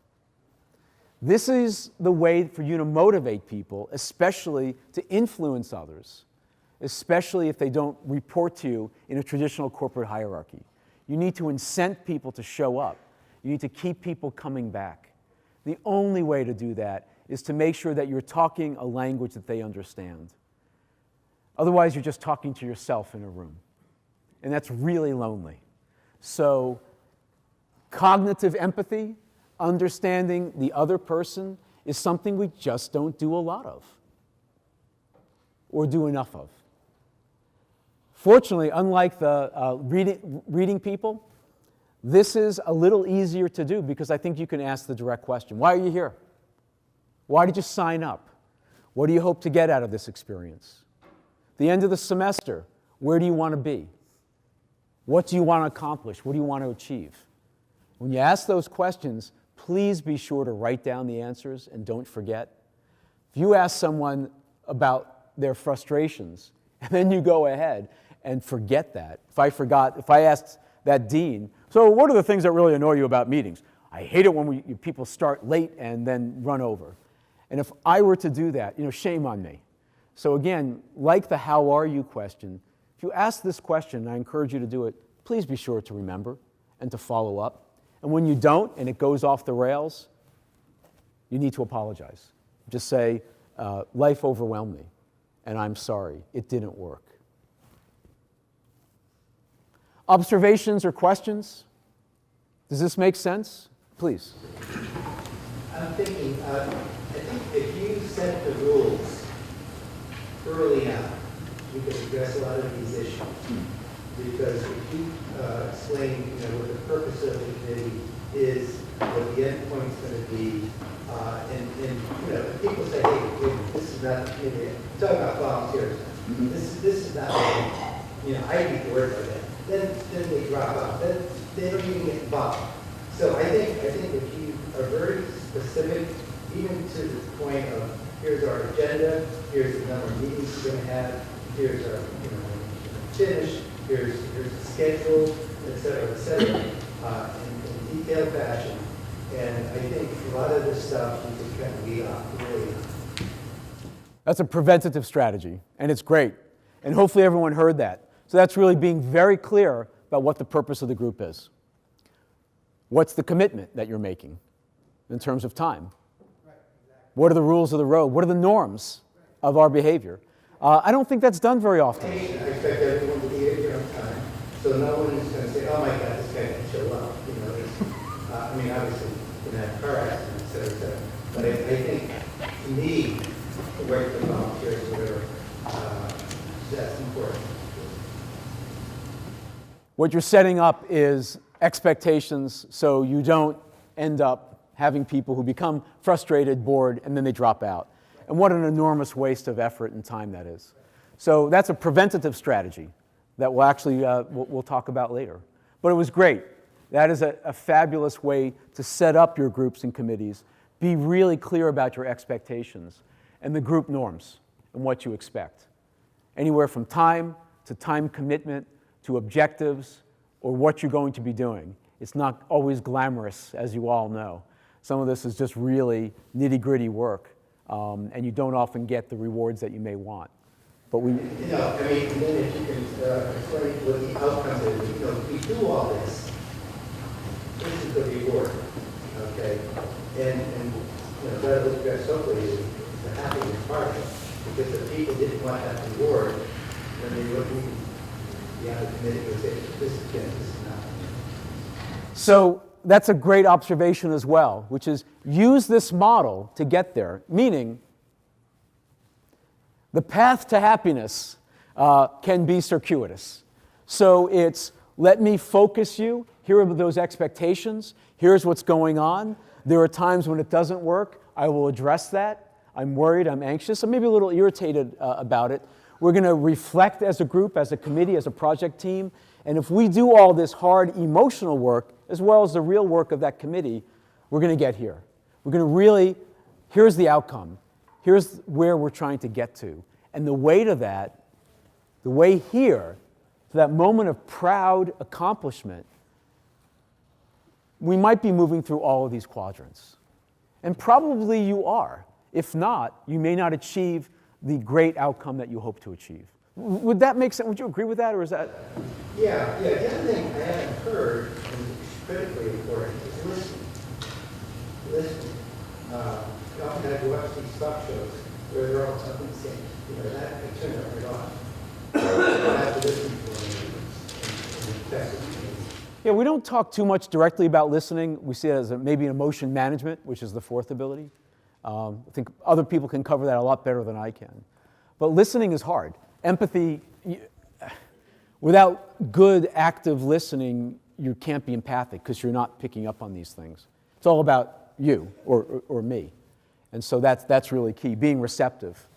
Speaker 2: This is the way for you to motivate people, especially to influence others, especially if they don't report to you in a traditional corporate hierarchy. You need to incent people to show up. You need to keep people coming back. The only way to do that is to make sure that you're talking a language that they understand. Otherwise, you're just talking to yourself in a room. And that's really lonely. So, cognitive empathy, understanding the other person, is something we just don't do a lot of or do enough of. Fortunately, unlike the reading people, this is a little easier to do because I think you can ask the direct question. Why are you here? Why did you sign up? What do you hope to get out of this experience? The end of the semester, where do you want to be? What do you want to accomplish? What do you want to achieve? When you ask those questions, please be sure to write down the answers and don't forget. If you ask someone about their frustrations, and then you go ahead and forget that. If I asked that dean, so what are the things that really annoy you about meetings? I hate it when people start late and then run over. And if I were to do that, shame on me. So again, like the how are you question, if you ask this question, and I encourage you to do it, please be sure to remember and to follow up. And when you don't, and it goes off the rails, you need to apologize. Just say, life overwhelmed me, and I'm sorry, it didn't work. Observations or questions? Does this make sense? Please.
Speaker 5: I'm thinking, I think if you set the rules early on, you can address a lot of these issues. Because if you explain, what the purpose of the committee is, what the end point's going to be, and if people say, hey, this is not, talk about volunteers. This is not, I hate the word like that. Then they drop out. Then they don't even get involved. So I think if you are very specific, even to the point of, here's our agenda, here's the number of meetings we're going to have, here's our, finish, here's the schedule, et cetera, in detailed fashion. And I think a lot of this stuff you can kind of lead off early on.
Speaker 2: That's a preventative strategy, and it's great. And hopefully everyone heard that. So that's really being very clear about what the purpose of the group is. What's the commitment that you're making in terms of time? What are the rules of the road? What are the norms of our behavior? I don't think that's done very often.
Speaker 5: I expect everyone to be here on time, so no one is going to say, oh my God, this guy didn't show up. I mean, obviously, you can have car accidents, et cetera. But I think, to me, the work for volunteers, whatever, that's important.
Speaker 2: What you're setting up is expectations so you don't end up having people who become frustrated, bored, and then they drop out. And what an enormous waste of effort and time that is. So that's a preventative strategy that we'll actually we'll talk about later. But it was great. That is a fabulous way to set up your groups and committees. Be really clear about your expectations and the group norms and what you expect. Anywhere from time to time commitment to objectives or what you're going to be doing. It's not always glamorous, as you all know. Some of this is just really nitty-gritty work. And you don't often get the rewards that you may want. But we...
Speaker 5: And then if you can explain what the outcomes are, we do all this. This is the reward, okay? And that was just hopefully the happiness part of it. Because if people didn't want that reward, then they wouldn't be on the committee and say, this is not.
Speaker 2: So that's a great observation as well, which is use this model to get there, meaning the path to happiness can be circuitous. So it's let me focus you, here are those expectations, here's what's going on. There are times when it doesn't work, I will address that. I'm worried, I'm anxious, I'm maybe a little irritated about it. We're going to reflect as a group, as a committee, as a project team, and if we do all this hard emotional work, as well as the real work of that committee, we're going to get here. We're going to really, here's the outcome. Here's where we're trying to get to. And the way to that, the way here, to that moment of proud accomplishment, we might be moving through all of these quadrants. And probably you are. If not, you may not achieve the great outcome that you hope to achieve. Would that make sense? Would you agree with that, or is that?
Speaker 5: Yeah. The other thing I haven't heard, and it's critically important, is listening. Listening. You often have to watch these talk shows where they're all talking the same. That can turn it right off. You have to listen for an effective.
Speaker 2: Yeah, we don't talk too much directly about listening. We see it as maybe an emotion management, which is the fourth ability. I think other people can cover that a lot better than I can. But listening is hard. Empathy, without good active listening, you can't be empathic because you're not picking up on these things. It's all about you or me. And so that's really key. Being receptive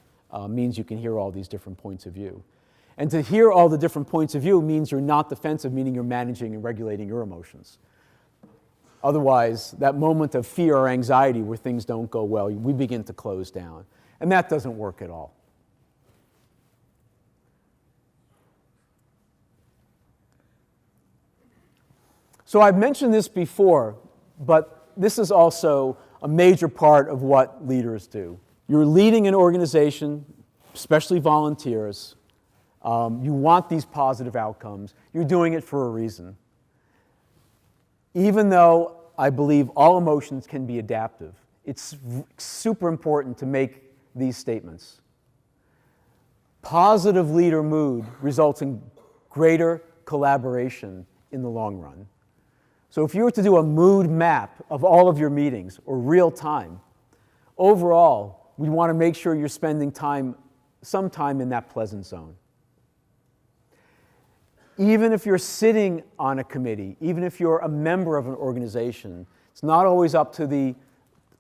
Speaker 2: means you can hear all these different points of view. And to hear all the different points of view means you're not defensive, meaning you're managing and regulating your emotions. Otherwise, that moment of fear or anxiety where things don't go well, we begin to close down. And that doesn't work at all. So I've mentioned this before, but this is also a major part of what leaders do. You're leading an organization, especially volunteers. You want these positive outcomes. You're doing it for a reason. Even though I believe all emotions can be adaptive, it's super important to make these statements. Positive leader mood results in greater collaboration in the long run. So if you were to do a mood map of all of your meetings, or real time, overall, we want to make sure you're spending some time in that pleasant zone. Even if you're sitting on a committee, even if you're a member of an organization, it's not always up to the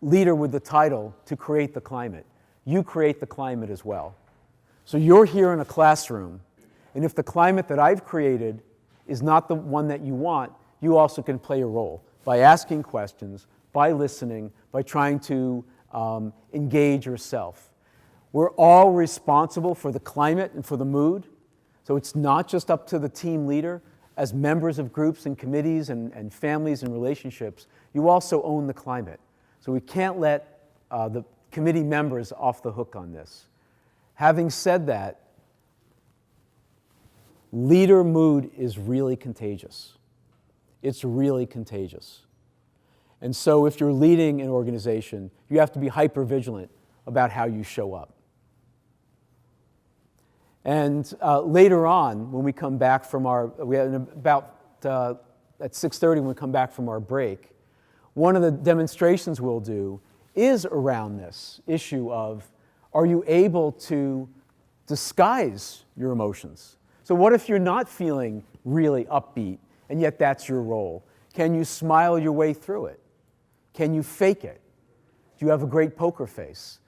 Speaker 2: leader with the title to create the climate. You create the climate as well. So you're here in a classroom, and if the climate that I've created is not the one that you want, you also can play a role. by asking questions, by listening, by trying to engage yourself. We're all responsible for the climate and for the mood, so it's not just up to the team leader. As members of groups and committees and families and relationships, you also own the climate. So we can't let the committee members off the hook on this. Having said that, leader mood is really contagious. It's really contagious. And so if you're leading an organization, you have to be hyper-vigilant about how you show up. And later on, when we come back from at 6:30 when we come back from our break, one of the demonstrations we'll do is around this issue of, are you able to disguise your emotions? So what if you're not feeling really upbeat, and yet that's your role? Can you smile your way through it? Can you fake it? Do you have a great poker face?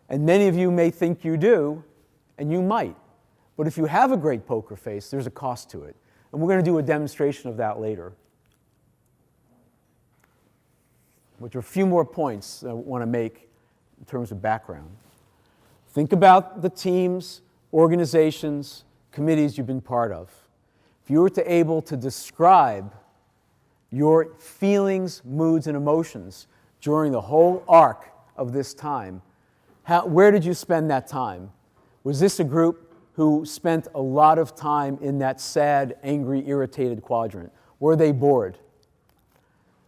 Speaker 2: And many of you may think you do, and you might. But if you have a great poker face, there's a cost to it. And we're going to do a demonstration of that later. Which are a few more points I want to make in terms of background. Think about the teams, organizations, committees you've been part of. If you were to able to describe your feelings, moods, and emotions during the whole arc of this time, where did you spend that time? Was this a group who spent a lot of time in that sad, angry, irritated quadrant? Were they bored?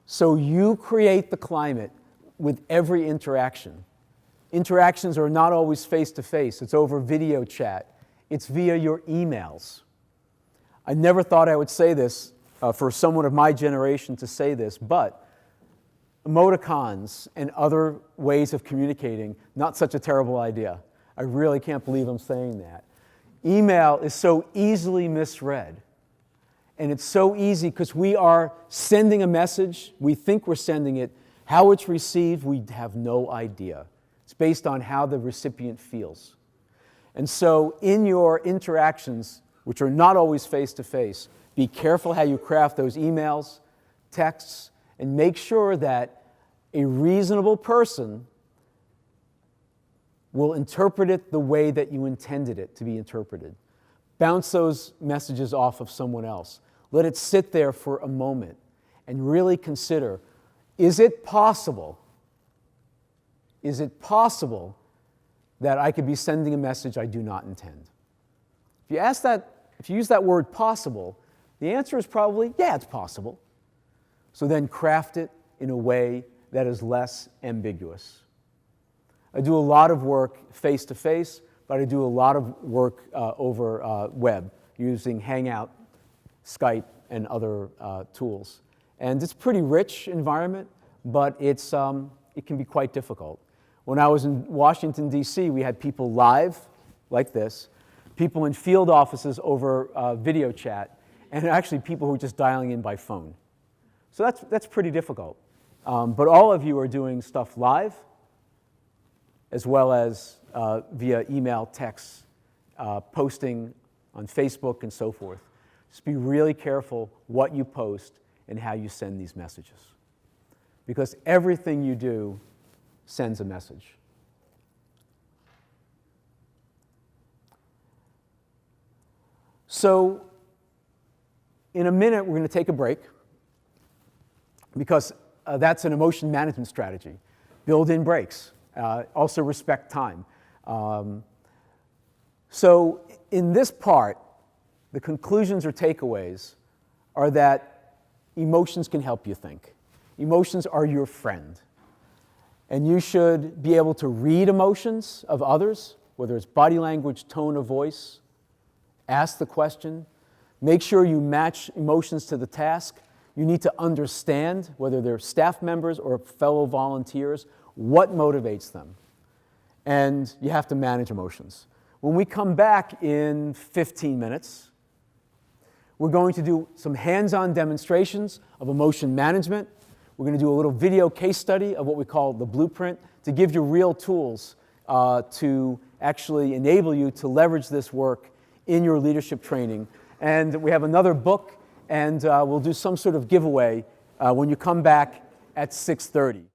Speaker 2: So you create the climate with every interaction. Interactions are not always face-to-face. It's over video chat. It's via your emails. I never thought I would say this for someone of my generation to say this, but emoticons and other ways of communicating, not such a terrible idea. I really can't believe I'm saying that. Email is so easily misread. And it's so easy because we are sending a message, we think we're sending it, how it's received, we have no idea. It's based on how the recipient feels. And so in your interactions, which are not always face-to-face, be careful how you craft those emails, texts, and make sure that a reasonable person will interpret it the way that you intended it to be interpreted. Bounce those messages off of someone else. Let it sit there for a moment and really consider, is it possible that I could be sending a message I do not intend? If you use that word possible, the answer is probably, yeah, it's possible. So then craft it in a way that is less ambiguous. I do a lot of work face-to-face, but I do a lot of work over web using Hangout, Skype, and other tools. And it's a pretty rich environment, but it can be quite difficult. When I was in Washington, D.C., we had people live, like this, people in field offices over video chat, and actually people who were just dialing in by phone. So that's pretty difficult. But all of you are doing stuff live, as well as via email, text, posting on Facebook, and so forth. Just be really careful what you post and how you send these messages. Because everything you do sends a message. So, in a minute, we're going to take a break, because that's an emotion management strategy. Build in breaks. Also respect time. So in this part, the conclusions or takeaways are that emotions can help you think. Emotions are your friend. And you should be able to read emotions of others, whether it's body language, tone of voice, ask the question, make sure you match emotions to the task. You need to understand, whether they're staff members or fellow volunteers, what motivates them. And you have to manage emotions. When we come back in 15 minutes, we're going to do some hands-on demonstrations of emotion management. We're going to do a little video case study of what we call the blueprint to give you real tools to actually enable you to leverage this work in your leadership training. And we have another book, and we'll do some sort of giveaway when you come back at 6:30.